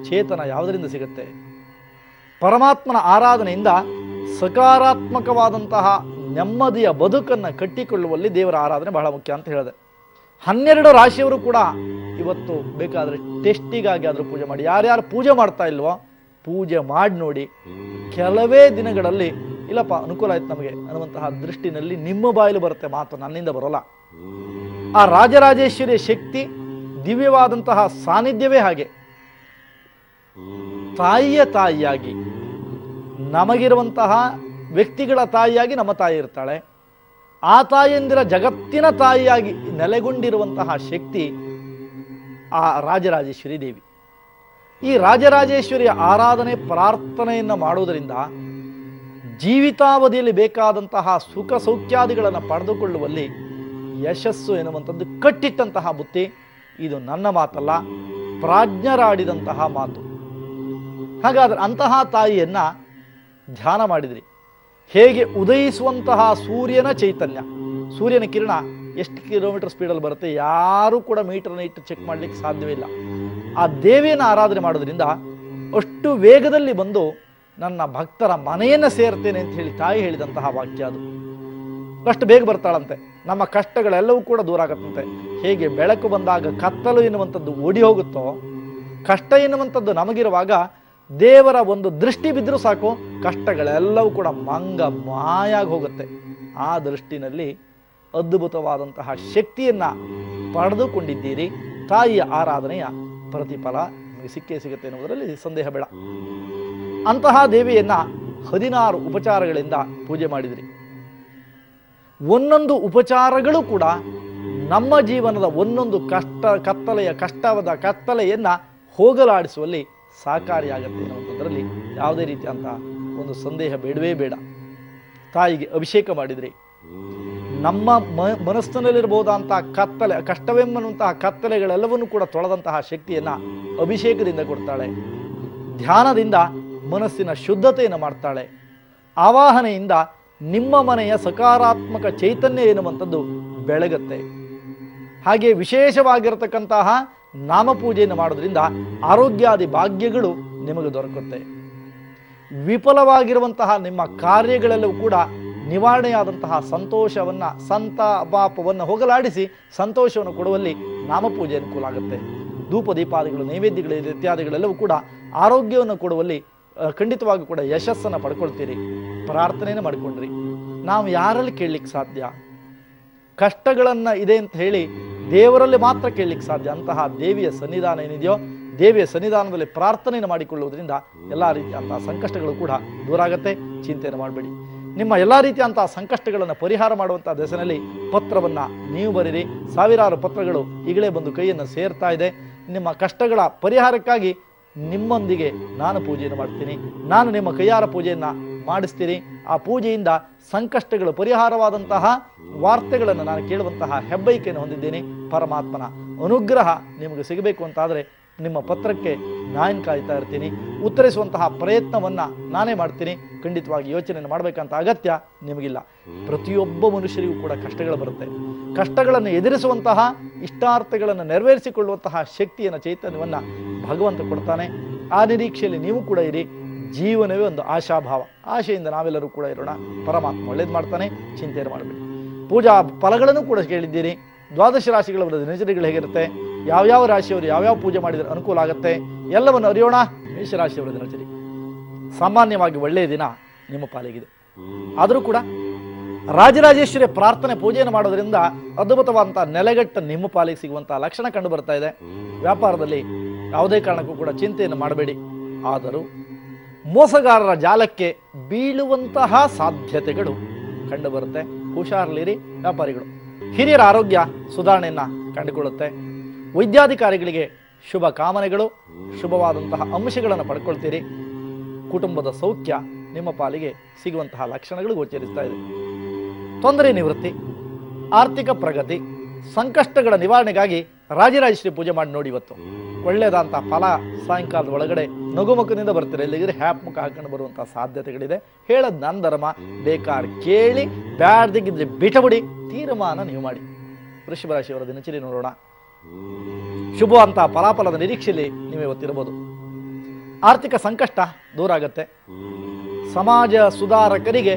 ಚೇತನ ಯಾವುದರಿಂದ ಸಿಗುತ್ತೆ? ಪರಮಾತ್ಮನ ಆರಾಧನೆಯಿಂದ ಸಕಾರಾತ್ಮಕವಾದಂತಹ ನೆಮ್ಮದಿಯ ಬದುಕನ್ನು ಕಟ್ಟಿಕೊಳ್ಳುವಲ್ಲಿ ದೇವರ ಆರಾಧನೆ ಬಹಳ ಮುಖ್ಯ ಅಂತ ಹೇಳಿದೆ. 12 ರಾಶಿಯವರು ಕೂಡ ಇವತ್ತು ಬೇಕಾದರೆ ಟೆಸ್ಟಿಗಾಗಿ ಆದರೂ ಪೂಜೆ ಮಾಡಿ. ಯಾರ್ಯಾರು ಪೂಜೆ ಮಾಡ್ತಾ ಇಲ್ವೋ ಪೂಜೆ ಮಾಡಿ ನೋಡಿ. ಕೆಲವೇ ದಿನಗಳಲ್ಲಿ ಇಲ್ಲಪ್ಪ ಅನುಕೂಲ ಆಯ್ತು ನಮಗೆ ಅನ್ನುವಂತಹ ದೃಷ್ಟಿನಲ್ಲಿ ನಿಮ್ಮ ಬಾಯಲ್ಲಿ ಬರುತ್ತೆ ಮಾತು, ನನ್ನಿಂದ ಬರೋಲ್ಲ. ಆ ರಾಜರಾಜೇಶ್ವರಿಯ ಶಕ್ತಿ, ದಿವ್ಯವಾದಂತಹ ಸಾನ್ನಿಧ್ಯವೇ ಹಾಗೆ. ತಾಯಿಯ ತಾಯಿಯಾಗಿ ನಮಗಿರುವಂತಹ ವ್ಯಕ್ತಿಗಳ ತಾಯಿಯಾಗಿ ನಮ್ಮ ತಾಯಿ ಇರ್ತಾಳೆ. ಆ ತಾಯಿಯಂದಿರ ಜಗತ್ತಿನ ತಾಯಿಯಾಗಿ ನೆಲೆಗೊಂಡಿರುವಂತಹ ಶಕ್ತಿ ಆ ರಾಜರಾಜೇಶ್ವರಿ ದೇವಿ. ಈ ರಾಜರಾಜೇಶ್ವರಿಯ ಆರಾಧನೆ ಪ್ರಾರ್ಥನೆಯನ್ನು ಮಾಡುವುದರಿಂದ ಜೀವಿತಾವಧಿಯಲ್ಲಿ ಬೇಕಾದಂತಹ ಸುಖ ಸೌಖ್ಯಾದಿಗಳನ್ನು ಪಡೆದುಕೊಳ್ಳುವಲ್ಲಿ ಯಶಸ್ಸು ಎನ್ನುವಂಥದ್ದು ಕಟ್ಟಿಟ್ಟಂತಹ ಬುತ್ತಿ. ಇದು ನನ್ನ ಮಾತಲ್ಲ, ಪ್ರಾಜ್ಞರಾಡಿದಂತಹ ಮಾತು. ಹಾಗಾದರೆ ಅಂತಹ ತಾಯಿಯನ್ನು ಧ್ಯಾನ ಮಾಡಿದ್ರಿ. ಹೇಗೆ ಉದಯಿಸುವಂತಹ ಸೂರ್ಯನ ಚೈತನ್ಯ, ಸೂರ್ಯನ ಕಿರಣ ಎಷ್ಟು ಕಿಲೋಮೀಟರ್ ಸ್ಪೀಡಲ್ಲಿ ಬರುತ್ತೆ, ಯಾರೂ ಕೂಡ ಮೀಟರ್ನ ಇಟ್ಟು ಚೆಕ್ ಮಾಡಲಿಕ್ಕೆ ಸಾಧ್ಯವಿಲ್ಲ. ಆ ದೇವಿಯನ್ನು ಆರಾಧನೆ ಮಾಡೋದ್ರಿಂದ ಅಷ್ಟು ವೇಗದಲ್ಲಿ ಬಂದು ನನ್ನ ಭಕ್ತರ ಮನೆಯನ್ನು ಸೇರ್ತೇನೆ ಅಂತ ಹೇಳಿ ತಾಯಿ ಹೇಳಿದಂತಹ ವಾಕ್ಯ ಅದು. ಅಷ್ಟು ಬೇಗ ಬರ್ತಾಳಂತೆ. ನಮ್ಮ ಕಷ್ಟಗಳೆಲ್ಲವೂ ಕೂಡ ದೂರ ಆಗತ್ತಂತೆ. ಹೇಗೆ ಬೆಳಕು ಬಂದಾಗ ಕತ್ತಲು ಎನ್ನುವಂಥದ್ದು ಓಡಿ ಹೋಗುತ್ತೋ, ಕಷ್ಟ ಎನ್ನುವಂಥದ್ದು ನಮಗಿರುವಾಗ ದೇವರ ಒಂದು ದೃಷ್ಟಿ ಬಿದ್ದರೂ ಸಾಕು, ಕಷ್ಟಗಳೆಲ್ಲವೂ ಕೂಡ ಮಾಯಾಗಿ ಹೋಗುತ್ತೆ. ಆ ದೃಷ್ಟಿನಲ್ಲಿ ಅದ್ಭುತವಾದಂತಹ ಶಕ್ತಿಯನ್ನು ಪಡೆದುಕೊಂಡಿದ್ದೀರಿ. ತಾಯಿಯ ಆರಾಧನೆಯ ಪ್ರತಿಫಲ ನಿಮಗೆ ಸಿಕ್ಕೇ ಸಿಗುತ್ತೆ ಎನ್ನುವುದರಲ್ಲಿ ಸಂದೇಹ ಬೇಡ. ಅಂತಹ ದೇವಿಯನ್ನ 16 ಉಪಚಾರಗಳಿಂದ ಪೂಜೆ ಮಾಡಿದಿರಿ. ಒಂದೊಂದು ಉಪಚಾರಗಳು ಕೂಡ ನಮ್ಮ ಜೀವನದ ಒಂದೊಂದು ಕಷ್ಟವಾದ ಕತ್ತಲೆಯನ್ನ ಹೋಗಲಾಡಿಸುವಲ್ಲಿ ಸಹಕಾರಿಯಾಗತ್ತೆ ಎನ್ನುವಂಥದ್ರಲ್ಲಿ ಯಾವುದೇ ರೀತಿಯಂತಹ ಒಂದು ಸಂದೇಹ ಬೇಡವೇ ಬೇಡ. ತಾಯಿಗೆ ಅಭಿಷೇಕ ಮಾಡಿದ್ರಿ. ನಮ್ಮ ಮನಸ್ಸಿನಲ್ಲಿರಬಹುದಂತಹ ಕಷ್ಟವೆಂಬಂತಹ ಕತ್ತಲೆಗಳೆಲ್ಲವನ್ನೂ ಕೂಡ ತೊಳೆದಂತಹ ಶಕ್ತಿಯನ್ನ ಅಭಿಷೇಕದಿಂದ ಕೊಡ್ತಾಳೆ. ಧ್ಯಾನದಿಂದ ಮನಸ್ಸಿನ ಶುದ್ಧತೆಯನ್ನು ಮಾಡ್ತಾಳೆ. ಆವಾಹನೆಯಿಂದ ನಿಮ್ಮ ಮನೆಯ ಸಕಾರಾತ್ಮಕ ಚೈತನ್ಯ ಎನ್ನುವಂಥದ್ದು ಬೆಳಗತ್ತೆ. ಹಾಗೆ ವಿಶೇಷವಾಗಿರತಕ್ಕಂತಹ ನಾಮಪೂಜೆಯನ್ನು ಮಾಡೋದ್ರಿಂದ ಆರೋಗ್ಯಾದಿ ಭಾಗ್ಯಗಳು ನಿಮಗೆ ದೊರಕುತ್ತೆ. ವಿಫಲವಾಗಿರುವಂತಹ ನಿಮ್ಮ ಕಾರ್ಯಗಳೆಲ್ಲವೂ ಕೂಡ ನಿವಾರಣೆಯಾದಂತಹ ಸಂತಾಪವನ್ನು ಹೋಗಲಾಡಿಸಿ ಸಂತೋಷವನ್ನು ಕೊಡುವಲ್ಲಿ ನಾಮಪೂಜೆ ಅನುಕೂಲ ಆಗುತ್ತೆ. ಧೂಪ ದೀಪಾದಿಗಳು, ನೈವೇದ್ಯಗಳು ಇತ್ಯಾದಿಗಳೆಲ್ಲವೂ ಕೂಡ ಆರೋಗ್ಯವನ್ನು ಕೊಡುವಲ್ಲಿ ಖಂಡಿತವಾಗಿ ಕೂಡ ಯಶಸ್ಸನ್ನು ಪಡ್ಕೊಳ್ತೀರಿ. ಪ್ರಾರ್ಥನೆಯನ್ನು ಮಾಡಿಕೊಂಡ್ರಿ. ನಾವು ಯಾರಲ್ಲಿ ಕೇಳಲಿಕ್ಕೆ ಸಾಧ್ಯ? ಕಷ್ಟಗಳನ್ನು ಇದೆ ಅಂತ ಹೇಳಿ ದೇವರಲ್ಲಿ ಮಾತ್ರ ಕೇಳಲಿಕ್ಕೆ ಸಾಧ್ಯ. ಅಂತಹ ದೇವಿಯ ಸನ್ನಿಧಾನ ಏನಿದೆಯೋ, ದೇವಿಯ ಸನ್ನಿಧಾನದಲ್ಲಿ ಪ್ರಾರ್ಥನೆಯನ್ನು ಮಾಡಿಕೊಳ್ಳುವುದರಿಂದ ಎಲ್ಲ ರೀತಿಯಂತಹ ಸಂಕಷ್ಟಗಳು ಕೂಡ ದೂರ ಆಗುತ್ತೆ. ಚಿಂತೆಯನ್ನು ಮಾಡಬೇಡಿ. ನಿಮ್ಮ ಎಲ್ಲ ರೀತಿಯಂತಹ ಸಂಕಷ್ಟಗಳನ್ನು ಪರಿಹಾರ ಮಾಡುವಂತಹ ದೆಸೆಯಲ್ಲಿ ಪತ್ರವನ್ನು ನೀವು ಬರೀರಿ. ಸಾವಿರಾರು ಪತ್ರಗಳು ಈಗಲೇ ಬಂದು ಕೈಯನ್ನು ಸೇರ್ತಾ ಇದೆ. ನಿಮ್ಮ ಕಷ್ಟಗಳ ಪರಿಹಾರಕ್ಕಾಗಿ ನಿಮ್ಮೊಂದಿಗೆ ನಾನು ಪೂಜೆಯನ್ನು ಮಾಡ್ತೀನಿ. ನಾನು ನಿಮ್ಮ ಕೈಯಾರ ಪೂಜೆಯನ್ನು ಮಾಡಿಸ್ತೀನಿ. ಆ ಪೂಜೆಯಿಂದ ಸಂಕಷ್ಟಗಳು ಪರಿಹಾರವಾದಂತಹ ವಾರ್ತೆಗಳನ್ನು ನಾನು ಕೇಳುವಂತಹ ಹೆಬ್ಬೈಕೆಯನ್ನು ಹೊಂದಿದ್ದೇನೆ. ಪರಮಾತ್ಮನ ಅನುಗ್ರಹ ನಿಮಗೆ ಸಿಗಬೇಕು ಅಂತಾದರೆ ನಿಮ್ಮ ಪತ್ರಕ್ಕೆ ನಾನು ಕಾಯ್ತಾ ಇರ್ತೀನಿ. ಉತ್ತರಿಸುವಂತಹ ಪ್ರಯತ್ನವನ್ನು ನಾನೇ ಮಾಡ್ತೀನಿ. ಖಂಡಿತವಾಗಿ ಯೋಚನೆಯನ್ನು ಮಾಡಬೇಕಂತ ಅಗತ್ಯ ನಿಮಗಿಲ್ಲ. ಪ್ರತಿಯೊಬ್ಬ ಮನುಷ್ಯರಿಗೂ ಕೂಡ ಕಷ್ಟಗಳು ಬರುತ್ತೆ. ಕಷ್ಟಗಳನ್ನು ಎದುರಿಸುವಂತಹ, ಇಷ್ಟಾರ್ಥಗಳನ್ನು ನೆರವೇರಿಸಿಕೊಳ್ಳುವಂತಹ ಶಕ್ತಿಯನ್ನು, ಚೈತನ್ಯವನ್ನು ಭಗವಂತ ಕೊಡ್ತಾನೆ. ಆ ನಿರೀಕ್ಷೆಯಲ್ಲಿ ನೀವು ಕೂಡ ಇರಿ. ಜೀವನವೇ ಒಂದು ಆಶಾಭಾವ. ಆಶೆಯಿಂದ ನಾವೆಲ್ಲರೂ ಕೂಡ ಇರೋಣ. ಪರಮಾತ್ಮ ಒಳ್ಳೇದು ಮಾಡ್ತಾನೆ. ಚಿಂತೆಯನ್ನು ಮಾಡಬೇಡಿ. ಪೂಜಾ ಫಲಗಳನ್ನು ಕೂಡ ಕೇಳಿದ್ದೀರಿ. ದ್ವಾದಶ ರಾಶಿಗಳ ದಿನಚರಿಗಳು ಹೇಗಿರುತ್ತೆ, ಯಾವ್ಯಾವ ರಾಶಿಯವರು ಯಾವ್ಯಾವ ಪೂಜೆ ಮಾಡಿದರೆ ಅನುಕೂಲ ಆಗುತ್ತೆ ಎಲ್ಲವನ್ನು ಅರಿಯೋಣ. ಮೇಷರಾಶಿಯವರ ದಿನಚರಿ ಸಾಮಾನ್ಯವಾಗಿ ಒಳ್ಳೆಯ ದಿನ ನಿಮ್ಮ ಪಾಲಿಗಿದೆ. ಆದರೂ ಕೂಡ ರಾಜರಾಜೇಶ್ವರಿ ಪ್ರಾರ್ಥನೆ ಪೂಜೆಯನ್ನು ಮಾಡೋದ್ರಿಂದ ಅದ್ಭುತವಾದಂತಹ ನೆಲೆಗಟ್ಟ ನಿಮ್ಮ ಪಾಲಿಗೆ ಸಿಗುವಂತಹ ಲಕ್ಷಣ ಕಂಡು ಬರ್ತಾ ಇದೆ. ವ್ಯಾಪಾರದಲ್ಲಿ ಯಾವುದೇ ಕಾರಣಕ್ಕೂ ಕೂಡ ಚಿಂತೆಯನ್ನು ಮಾಡಬೇಡಿ. ಆದರೂ ಮೋಸಗಾರರ ಜಾಲಕ್ಕೆ ಬೀಳುವಂತಹ ಸಾಧ್ಯತೆಗಳು ಕಂಡು ಬರುತ್ತೆ. ಹುಷಾರಲ್ಲಿರಿ ವ್ಯಾಪಾರಿಗಳು. ಹಿರಿಯರ ಆರೋಗ್ಯ ಸುಧಾರಣೆಯನ್ನು ಕಂಡುಕೊಳ್ಳುತ್ತೆ. ವೈದ್ಯಾಧಿಕಾರಿಗಳಿಗೆ ಶುಭ ಕಾಮನೆಗಳು, ಶುಭವಾದಂತಹ ಅಂಶಗಳನ್ನು ಪಡ್ಕೊಳ್ತೀರಿ. ಕುಟುಂಬದ ಸೌಖ್ಯ ನಿಮ್ಮ ಪಾಲಿಗೆ ಸಿಗುವಂತಹ ಲಕ್ಷಣಗಳು ಗೋಚರಿಸ್ತಾ ಇದೆ. ತೊಂದರೆ ನಿವೃತ್ತಿ, ಆರ್ಥಿಕ ಪ್ರಗತಿ, ಸಂಕಷ್ಟಗಳ ನಿವಾರಣೆಗಾಗಿ ರಾಜರಾಜೇಶ್ವರಿ ಪೂಜೆ ಮಾಡಿ ನೋಡಿ. ಇವತ್ತು ಒಳ್ಳೆಯದಂತಹ ಫಲ ಸಾಯಂಕಾಲದ ಒಳಗಡೆ ನಗುಮುಖದಿಂದ ಬರ್ತೀರ. ಇಲ್ಲಿದ್ರೆ ಹ್ಯಾಪ್ ಮುಖ ಹಾಕೊಂಡು ಬರುವಂತಹ ಸಾಧ್ಯತೆಗಳಿದೆ. ಹೇಳದ್ ನನ್ನ ಧರ್ಮ. ಬೇಕಾದ್ರೆ ಕೇಳಿ, ಬ್ಯಾಡ್ದಿಗಿದ್ರೆ ಬಿಟ್ಟಬಿಡಿ. ತೀರ್ಮಾನ ನೀವು ಮಾಡಿ. ವೃಷಭ ರಾಶಿಯವರ ದಿನಚರಿ ನೋಡೋಣ. ಶುಭವಂತಹ ಫಲಾಫಲದ ನಿರೀಕ್ಷೆಯಲ್ಲಿ ನೀವು ಇವತ್ತಿರಬಹುದು. ಆರ್ಥಿಕ ಸಂಕಷ್ಟ ದೂರ ಆಗತ್ತೆ. ಸಮಾಜ ಸುಧಾರಕರಿಗೆ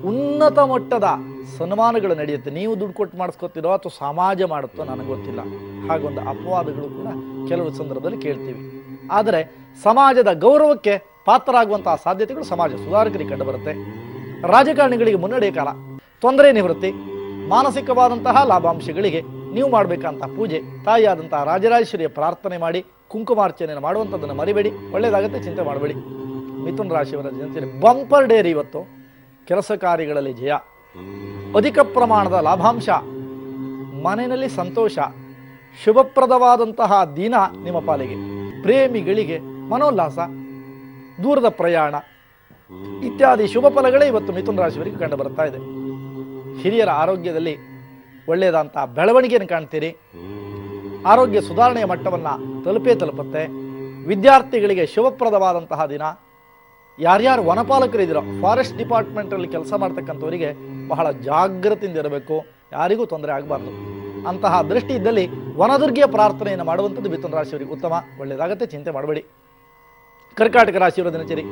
ಉನ್ನತ ಮಟ್ಟದ ಸನ್ಮಾನಗಳು ನಡೆಯುತ್ತೆ. ನೀವು ದುಡ್ಡು ಕೊಟ್ಟು ಮಾಡಿಸ್ಕೊತಿರೋ ಅಥವಾ ಸಮಾಜ ಮಾಡುತ್ತೋ ನನಗೆ ಗೊತ್ತಿಲ್ಲ. ಹಾಗೊಂದು ಅಪವಾದಗಳು ಕೂಡ ಕೆಲವು ಸಂದರ್ಭದಲ್ಲಿ ಕೇಳ್ತೀವಿ. ಆದರೆ ಸಮಾಜದ ಗೌರವಕ್ಕೆ ಪಾತ್ರರಾಗುವಂತಹ ಸಾಧ್ಯತೆಗಳು ಸಮಾಜ ಸುಧಾರಕರಿಗೆ ಕಂಡು ಬರುತ್ತೆ. ರಾಜಕಾರಣಿಗಳಿಗೆ ಮುನ್ನಡೆಯ ಕಾಲ. ತೊಂದರೆ ನಿವೃತ್ತಿ, ಮಾನಸಿಕವಾದಂತಹ ಲಾಭಾಂಶಗಳಿಗೆ ನೀವು ಮಾಡಬೇಕಂತ ಪೂಜೆ ತಾಯಿಯಾದಂತಹ ರಾಜರಾಜೇಶ್ವರಿಯ ಪ್ರಾರ್ಥನೆ ಮಾಡಿ ಕುಂಕುಮಾರ್ಚನೆಯನ್ನು ಮಾಡುವಂಥದ್ದನ್ನು ಮರಿಬೇಡಿ. ಒಳ್ಳೆಯದಾಗುತ್ತೆ, ಚಿಂತೆ ಮಾಡಬೇಡಿ. ಮಿಥುನ ರಾಶಿಯವರ ಜನತೆ ಬಂಪರ್ ಡೇರಿ ಇವತ್ತು. ಕೆಲಸ ಕಾರ್ಯಗಳಲ್ಲಿ ಜಯ, ಅಧಿಕ ಪ್ರಮಾಣದ ಲಾಭಾಂಶ, ಮನೆಯಲ್ಲಿ ಸಂತೋಷ, ಶುಭಪ್ರದವಾದಂತಹ ದಿನ ನಿಮ್ಮ ಪಾಲಿಗೆ. ಪ್ರೇಮಿಗಳಿಗೆ ಮನೋಲ್ಲಾಸ, ದೂರದ ಪ್ರಯಾಣ ಇತ್ಯಾದಿ ಶುಭ ಫಲಗಳೇ ಇವತ್ತು ಮಿಥುನ ರಾಶಿಯವರಿಗೆ ಕಂಡು ಬರ್ತಾ ಇದೆ. ಹಿರಿಯರ ಆರೋಗ್ಯದಲ್ಲಿ ಒಳ್ಳೆಯದಂಥ ಬೆಳವಣಿಗೆಯನ್ನು ಕಾಣ್ತೀರಿ. ಆರೋಗ್ಯ ಸುಧಾರಣೆಯ ಮಟ್ಟವನ್ನು ತಲುಪುತ್ತೆ. ವಿದ್ಯಾರ್ಥಿಗಳಿಗೆ ಶುಭಪ್ರದವಾದಂತಹ ದಿನ. ಯಾರ್ಯಾರು ವನಪಾಲಕರಿದ್ದೀರೋ, ಫಾರೆಸ್ಟ್ ಡಿಪಾರ್ಟ್ಮೆಂಟಲ್ಲಿ ಕೆಲಸ ಮಾಡ್ತಕ್ಕಂಥವರಿಗೆ ಬಹಳ ಜಾಗೃತಿಯಿಂದ ಇರಬೇಕು, ಯಾರಿಗೂ ತೊಂದರೆ ಆಗಬಾರ್ದು. ಅಂತಹ ದೃಷ್ಟಿ ಇದ್ದಲ್ಲಿ ವನದುರ್ಗಿಯ ಪ್ರಾರ್ಥನೆಯನ್ನು ಮಾಡುವಂಥದ್ದು ಮಿಥುನ ರಾಶಿಯವರಿಗೆ ಉತ್ತಮ, ಒಳ್ಳೆಯದಾಗತ್ತೆ, ಚಿಂತೆ ಮಾಡಬೇಡಿ. ಕರ್ಕಾಟಕ ರಾಶಿಯವರ ದಿನಚರಿ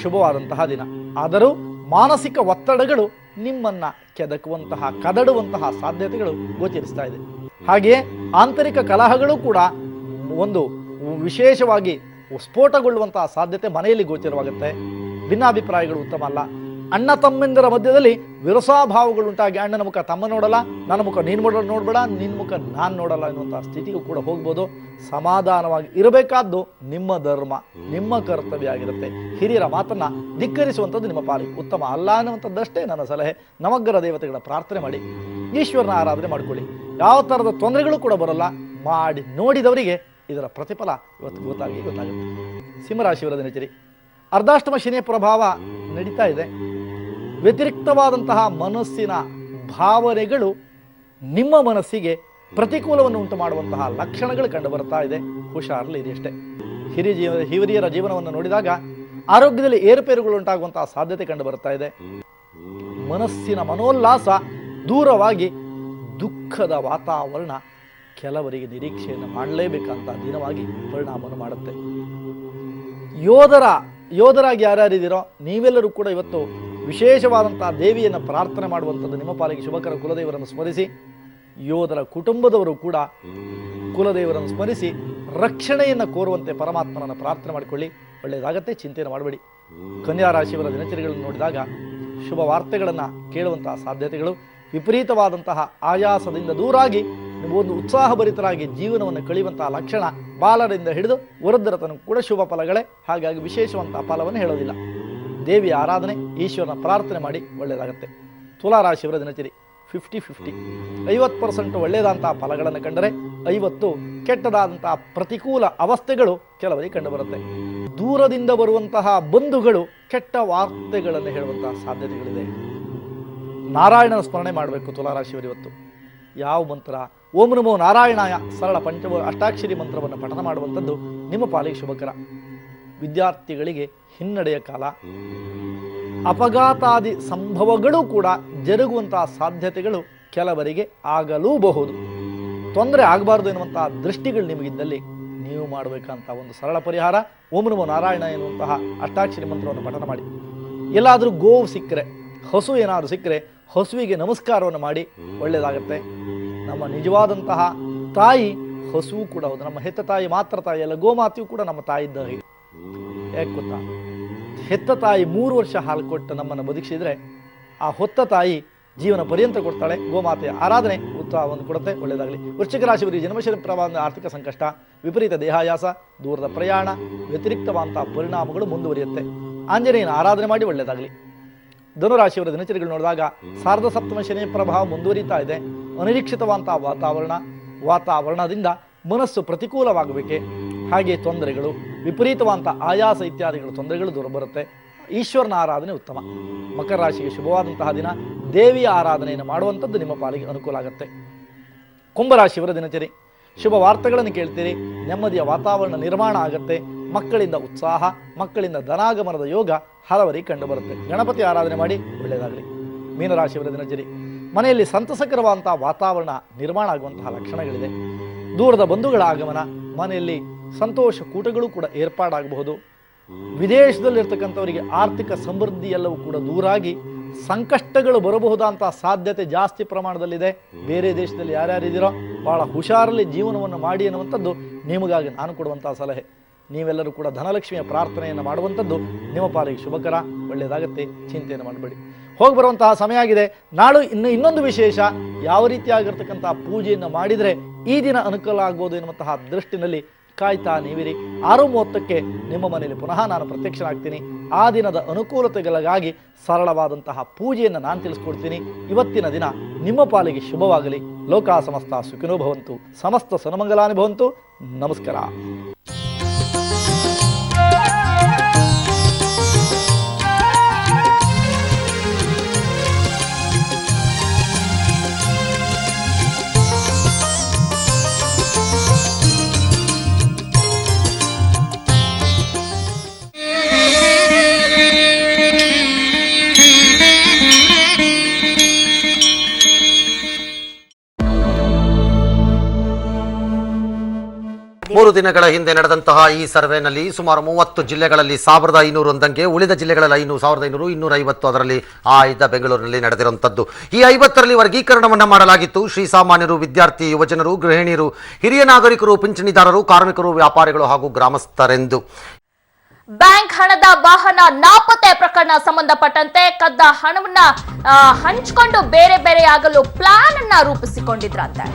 ಶುಭವಾದಂತಹ ದಿನ. ಆದರೂ ಮಾನಸಿಕ ಒತ್ತಡಗಳು ನಿಮ್ಮನ್ನ ಕೆದಕುವಂತಹ, ಕದಡುವಂತಹ ಸಾಧ್ಯತೆಗಳು ಗೋಚರಿಸ್ತಾ ಇದೆ. ಹಾಗೆಯೇ ಆಂತರಿಕ ಕಲಹಗಳು ಕೂಡ ಒಂದು ವಿಶೇಷವಾಗಿ ಸ್ಫೋಟಗೊಳ್ಳುವಂತಹ ಸಾಧ್ಯತೆ ಮನೆಯಲ್ಲಿ ಗೋಚರವಾಗುತ್ತೆ. ಭಿನ್ನಾಭಿಪ್ರಾಯಗಳು ಉತ್ತಮ ಅಲ್ಲ. ಅಣ್ಣ ತಮ್ಮೆಂದರ ಮಧ್ಯದಲ್ಲಿ ವಿರಸಾಭಾವಗಳುಂಟಾಗಿ ಅಣ್ಣನ ಮುಖ ತಮ್ಮ ನೋಡಲ್ಲ, ನನ್ನ ಮುಖ ನೀನು ನೋಡಬೇಡ, ನಿನ್ನ ಮುಖ ನಾನು ನೋಡಲ್ಲ ಎನ್ನುವಂತಹ ಸ್ಥಿತಿಗೂ ಕೂಡ ಹೋಗ್ಬೋದು. ಸಮಾಧಾನವಾಗಿ ಇರಬೇಕಾದ್ದು ನಿಮ್ಮ ಧರ್ಮ, ನಿಮ್ಮ ಕರ್ತವ್ಯ ಆಗಿರುತ್ತೆ. ಹಿರಿಯರ ಮಾತನ್ನ ಧಿಕ್ಕರಿಸುವಂಥದ್ದು ನಿಮ್ಮ ಪಾಲಿಗೆ ಉತ್ತಮ ಅಲ್ಲ ಅನ್ನುವಂಥದ್ದಷ್ಟೇ ನನ್ನ ಸಲಹೆ. ನವಗ್ರಹ ದೇವತೆಗಳ ಪ್ರಾರ್ಥನೆ ಮಾಡಿ, ಈಶ್ವರನ ಆರಾಧನೆ ಮಾಡಿಕೊಳ್ಳಿ. ಯಾವ ಥರದ ತೊಂದರೆಗಳು ಕೂಡ ಬರಲ್ಲ. ಮಾಡಿ ನೋಡಿದವರಿಗೆ ಇದರ ಪ್ರತಿಫಲ ಇವತ್ತು ಗೊತ್ತಾಗುತ್ತೆ. ಸಿಂಹರಾಶಿಯವರ ದಿನಚರಿ ಅರ್ಧಾಷ್ಟಮ ಶನಿಯ ಪ್ರಭಾವ ನಡೀತಾ ಇದೆ. ವ್ಯತಿರಿಕ್ತವಾದಂತಹ ಮನಸ್ಸಿನ ಭಾವನೆಗಳು ನಿಮ್ಮ ಮನಸ್ಸಿಗೆ ಪ್ರತಿಕೂಲವನ್ನು ಉಂಟು ಮಾಡುವಂತಹ ಲಕ್ಷಣಗಳು ಕಂಡು ಬರ್ತಾ ಇದೆ. ಹುಷಾರಲ್ಲಿ ಇದೆ ಅಷ್ಟೇ. ಹಿರಿಯರ ಜೀವನವನ್ನು ನೋಡಿದಾಗ ಆರೋಗ್ಯದಲ್ಲಿ ಏರುಪೇರುಗಳು ಉಂಟಾಗುವಂತಹ ಸಾಧ್ಯತೆ ಕಂಡು ಬರ್ತಾ ಇದೆ. ಮನಸ್ಸಿನ ಮನೋಲ್ಲಾಸ ದೂರವಾಗಿ ದುಃಖದ ವಾತಾವರಣ ಕೆಲವರಿಗೆ ನಿರೀಕ್ಷೆಯನ್ನು ಮಾಡಲೇಬೇಕಂತ ದಿನವಾಗಿ ಪರಿಣಾಮವನ್ನು ಮಾಡುತ್ತೆ. ಯೋಧರಾಗಿ ಯಾರ್ಯಾರಿದ್ದೀರೋ ನೀವೆಲ್ಲರೂ ಕೂಡ ಇವತ್ತು ವಿಶೇಷವಾದಂತಹ ದೇವಿಯನ್ನು ಪ್ರಾರ್ಥನೆ ಮಾಡುವಂಥದ್ದು ನಿಮ್ಮ ಪಾಲಿಗೆ ಶುಭಕರ. ಕುಲದೇವರನ್ನು ಸ್ಮರಿಸಿ, ಯೋಧರ ಕುಟುಂಬದವರು ಕೂಡ ಕುಲದೇವರನ್ನು ಸ್ಮರಿಸಿ ರಕ್ಷಣೆಯನ್ನು ಕೋರುವಂತೆ ಪರಮಾತ್ಮನನ್ನು ಪ್ರಾರ್ಥನೆ ಮಾಡಿಕೊಳ್ಳಿ, ಒಳ್ಳೆಯದಾಗತ್ತೆ, ಚಿಂತೆಯನ್ನು ಮಾಡಬೇಡಿ. ಕನ್ಯಾ ರಾಶಿಯವರ ದಿನಚರಿಗಳನ್ನು ನೋಡಿದಾಗ ಶುಭ ವಾರ್ತೆಗಳನ್ನು ಕೇಳುವಂತಹ ಸಾಧ್ಯತೆಗಳು, ವಿಪರೀತವಾದಂತಹ ಆಯಾಸದಿಂದ ದೂರಾಗಿ ಒಂದು ಉತ್ಸಾಹಭರಿತರಾಗಿ ಜೀವನವನ್ನು ಕಳೆಯುವಂತಹ ಲಕ್ಷಣ, ಬಾಲರಿಂದ ಹಿಡಿದು ವೃದ್ಧರ ತನಕ ಕೂಡ ಶುಭ ಫಲಗಳೇ. ಹಾಗಾಗಿ ವಿಶೇಷವಂತಹ ಫಲವನ್ನು ಹೇಳೋದಿಲ್ಲ. ದೇವಿಯ ಆರಾಧನೆ, ಈಶ್ವರನ ಪ್ರಾರ್ಥನೆ ಮಾಡಿ, ಒಳ್ಳೆಯದಾಗತ್ತೆ. ತುಲಾರಾಶಿಯವರ ದಿನಚರಿ 50-50. 50% ಒಳ್ಳೆಯದಂತಹ ಫಲಗಳನ್ನು ಕಂಡರೆ 50 ಕೆಟ್ಟದಾದಂತಹ ಪ್ರತಿಕೂಲ ಅವಸ್ಥೆಗಳು ಕೆಲವರಿಗೆ ಕಂಡುಬರುತ್ತೆ. ದೂರದಿಂದ ಬರುವಂತಹ ಬಂಧುಗಳು ಕೆಟ್ಟ ವಾರ್ತೆಗಳನ್ನು ಹೇಳುವಂತಹ ಸಾಧ್ಯತೆಗಳಿದೆ. ನಾರಾಯಣನ ಸ್ಮರಣೆ ಮಾಡಬೇಕು ತುಲಾರಾಶಿಯವರು ಇವತ್ತು. ಯಾವ ಮಂತ್ರ? ಓಂ ನಮೋ ನಾರಾಯಣಾಯ ಸರಳ ಅಷ್ಟಾಕ್ಷರಿ ಮಂತ್ರವನ್ನು ಪಠನ ಮಾಡುವಂಥದ್ದು ನಿಮ್ಮ ಪಾಲಿಗೆ ಶುಭಕರ. ವಿದ್ಯಾರ್ಥಿಗಳಿಗೆ ಹಿನ್ನಡೆಯ ಕಾಲ. ಅಪಘಾತಾದಿ ಸಂಭವಗಳು ಕೂಡ ಜರುಗುವಂತಹ ಸಾಧ್ಯತೆಗಳು ಕೆಲವರಿಗೆ ಆಗಲೂಬಹುದು. ತೊಂದರೆ ಆಗಬಾರ್ದು ಎನ್ನುವಂತಹ ದೃಷ್ಟಿಗಳು ನಿಮಗಿದ್ದಲ್ಲಿ ನೀವು ಮಾಡಬೇಕಂತ ಒಂದು ಸರಳ ಪರಿಹಾರ, ಓಂ ನಮೋ ನಾರಾಯಣ ಎನ್ನುವಂತಹ ಅಷ್ಟಾಕ್ಷರಿ ಮಂತ್ರವನ್ನು ಪಠನ ಮಾಡಿ. ಎಲ್ಲಾದರೂ ಗೋವು ಸಿಕ್ಕರೆ, ಹಸು ಏನಾದರೂ ಸಿಕ್ಕರೆ ಹಸುವಿಗೆ ನಮಸ್ಕಾರವನ್ನು ಮಾಡಿ, ಒಳ್ಳೆಯದಾಗತ್ತೆ. ನಮ್ಮ ನಿಜವಾದಂತಹ ತಾಯಿ ಹಸುವು ಕೂಡ ಹೌದು. ನಮ್ಮ ಹೆತ್ತ ತಾಯಿ ಮಾತ್ರ ತಾಯಿ ಅಲ್ಲ, ಗೋಮಾತೆಯು ಕೂಡ ನಮ್ಮ ತಾಯಿ ಇದ್ದ ಹಾಗೆ. ಯಾಕೆ ಗೊತ್ತಾ? ಹೆತ್ತ ತಾಯಿ 3 ವರ್ಷ ಹಾಲು ಕೊಟ್ಟು ನಮ್ಮನ್ನು ಬದುಕಿಸಿದ್ರೆ ಆ ಹೊತ್ತ ತಾಯಿ ಜೀವನ ಪರ್ಯಂತ ಕೊಡ್ತಾಳೆ. ಗೋಮಾತೆಯ ಆರಾಧನೆ ಉತ್ಸಾಹವನ್ನು ಕೊಡುತ್ತೆ, ಒಳ್ಳೆಯದಾಗಲಿ. ವೃಶ್ಚಿಕ ರಾಶಿಯವರಿಗೆ ಜನ್ಮಶನಿ ಪ್ರಭಾವ ಆರ್ಥಿಕ ಸಂಕಷ್ಟ, ವಿಪರೀತ ದೇಹಾಯಾಸ, ದೂರದ ಪ್ರಯಾಣ, ವ್ಯತಿರಿಕ್ತವಾದಂತಹ ಪರಿಣಾಮಗಳು ಮುಂದುವರಿಯುತ್ತೆ. ಆಂಜನೇಯನ ಆರಾಧನೆ ಮಾಡಿ, ಒಳ್ಳೆಯದಾಗಲಿ. ಧನುರಾಶಿಯವರ ದಿನಚರಿಗಳು ನೋಡಿದಾಗ ಸಾರ್ಧ ಸಪ್ತಮ ಶನಿಯ ಪ್ರಭಾವ ಮುಂದುವರಿತಾ ಇದೆ. ಅನಿರೀಕ್ಷಿತವಾದಂತಹ ವಾತಾವರಣದಿಂದ ಮನಸ್ಸು ಪ್ರತಿಕೂಲವಾಗಬೇಕೆ, ಹಾಗೆ ತೊಂದರೆಗಳು, ವಿಪರೀತವಾದಂತಹ ಆಯಾಸ ಇತ್ಯಾದಿಗಳು ತೊಂದರೆಗಳು ದೂರ ಬರುತ್ತೆ. ಈಶ್ವರನ ಆರಾಧನೆ ಉತ್ತಮ. ಮಕರ ರಾಶಿಗೆ ಶುಭವಾದಂತಹ ದಿನ. ದೇವಿಯ ಆರಾಧನೆಯನ್ನು ಮಾಡುವಂಥದ್ದು ನಿಮ್ಮ ಪಾಲಿಗೆ ಅನುಕೂಲ ಆಗುತ್ತೆ. ಕುಂಭರಾಶಿಯವರ ದಿನಚರಿ ಶುಭ ವಾರ್ತೆಗಳನ್ನು ಕೇಳ್ತೀರಿ. ನೆಮ್ಮದಿಯ ವಾತಾವರಣ ನಿರ್ಮಾಣ ಆಗುತ್ತೆ. ಮಕ್ಕಳಿಂದ ಉತ್ಸಾಹ, ಮಕ್ಕಳಿಂದ ಧನಾಗಮನದ ಯೋಗ ಹಲವರಿಗೆ ಕಂಡು ಬರುತ್ತೆ. ಗಣಪತಿ ಆರಾಧನೆ ಮಾಡಿ, ಒಳ್ಳೆಯದಾಗಲಿ. ಮೀನರಾಶಿಯವರ ದಿನಚರಿ ಮನೆಯಲ್ಲಿ ಸಂತಸಕರವಾದಂತಹ ವಾತಾವರಣ ನಿರ್ಮಾಣ ಆಗುವಂತಹ ಲಕ್ಷಣಗಳಿದೆ. ದೂರದ ಬಂಧುಗಳ ಆಗಮನ, ಮನೆಯಲ್ಲಿ ಸಂತೋಷ ಕೂಟಗಳು ಕೂಡ ಏರ್ಪಾಡಾಗಬಹುದು. ವಿದೇಶದಲ್ಲಿರ್ತಕ್ಕಂಥವರಿಗೆ ಆರ್ಥಿಕ ಸಮೃದ್ಧಿ ಎಲ್ಲವೂ ಕೂಡ ದೂರಾಗಿ ಸಂಕಷ್ಟಗಳು ಬರಬಹುದಂತಹ ಸಾಧ್ಯತೆ ಜಾಸ್ತಿ ಪ್ರಮಾಣದಲ್ಲಿದೆ. ಬೇರೆ ದೇಶದಲ್ಲಿ ಯಾರ್ಯಾರಿದ್ದೀರೋ ಬಹಳ ಹುಷಾರಲ್ಲಿ ಜೀವನವನ್ನು ಮಾಡಿ ಅನ್ನುವಂಥದ್ದು ನಿಮಗಾಗಿ ನಾನು ಕೊಡುವಂತಹ ಸಲಹೆ. ನೀವೆಲ್ಲರೂ ಕೂಡ ಧನಲಕ್ಷ್ಮಿಯ ಪ್ರಾರ್ಥನೆಯನ್ನು ಮಾಡುವಂಥದ್ದು ನಿಮ್ಮ ಪಾಲಿಗೆ ಶುಭಕರ, ಒಳ್ಳೆಯದಾಗತ್ತೆ, ಚಿಂತೆಯನ್ನು ಮಾಡಬೇಡಿ. ಹೋಗಿ ಬರುವಂತಹ ಸಮಯ ಆಗಿದೆ. ನಾಳು ಇನ್ನೊಂದು ವಿಶೇಷ, ಯಾವ ರೀತಿಯಾಗಿರ್ತಕ್ಕಂತಹ ಪೂಜೆಯನ್ನು ಮಾಡಿದರೆ ಈ ದಿನ ಅನುಕೂಲ ಆಗ್ಬೋದು ಎನ್ನುವಂತಹ ದೃಷ್ಟಿನಲ್ಲಿ ಕಾಯ್ತಾ ನೀವಿರಿ. 6:30ಕ್ಕೆ ನಿಮ್ಮ ಮನೆಯಲ್ಲಿ ಪುನಃ ನಾನು ಪ್ರತ್ಯಕ್ಷನಾಗ್ತೀನಿ. ಆ ದಿನದ ಅನುಕೂಲತೆಗಳಿಗಾಗಿ ಸರಳವಾದಂತಹ ಪೂಜೆಯನ್ನು ನಾನು ತಿಳಿಸ್ಕೊಡ್ತೀನಿ. ಇವತ್ತಿನ ದಿನ ನಿಮ್ಮ ಪಾಲಿಗೆ ಶುಭವಾಗಲಿ. ಲೋಕ ಸಮಸ್ತ ಸುಖಿನೋ ಭವಂತು, ಸಮಸ್ತ ಸನ್ಮಂಗಲಾನಿ ಭವಂತು. ನಮಸ್ಕಾರ. ದಿನಗಳ ಹಿಂದೆ ನಡೆದಂತಹ ಈ ಸರ್ವೆನಲ್ಲಿ ಸುಮಾರು 30 ಜಿಲ್ಲೆಗಳಲ್ಲಿ 1500 ಒಂದಂಗೆ, ಉಳಿದ ಜಿಲ್ಲೆಗಳಲ್ಲಿ 1500, 250 ಅದರಲ್ಲಿ ಆಯ್ದ ಬೆಂಗಳೂರಿನಲ್ಲಿ ನಡೆದಿರುವಂಥದ್ದು. ಈ 50ರಲ್ಲಿ ವರ್ಗೀಕರಣವನ್ನು ಮಾಡಲಾಗಿತ್ತು. ಶ್ರೀಸಾಮಾನ್ಯರು, ವಿದ್ಯಾರ್ಥಿ, ಯುವಜನರು, ಗೃಹಿಣಿಯರು, ಹಿರಿಯ ನಾಗರಿಕರು, ಪಿಂಚಣಿದಾರರು, ಕಾರ್ಮಿಕರು, ವ್ಯಾಪಾರಿಗಳು ಹಾಗೂ ಗ್ರಾಮಸ್ಥರೆಂದು. ಬ್ಯಾಂಕ್ ಹಣದ ವಾಹನ ನಾಪತ್ತೆ ಪ್ರಕರಣ ಸಂಬಂಧಪಟ್ಟಂತೆ ಕದ್ದ ಹಣವನ್ನ ಹಂಚಿಕೊಂಡು ಬೇರೆ ಬೇರೆ ಆಗಲು ಪ್ಲಾನ್ ಅನ್ನ ರೂಪಿಸಿಕೊಂಡಿದ್ರಂತೆ.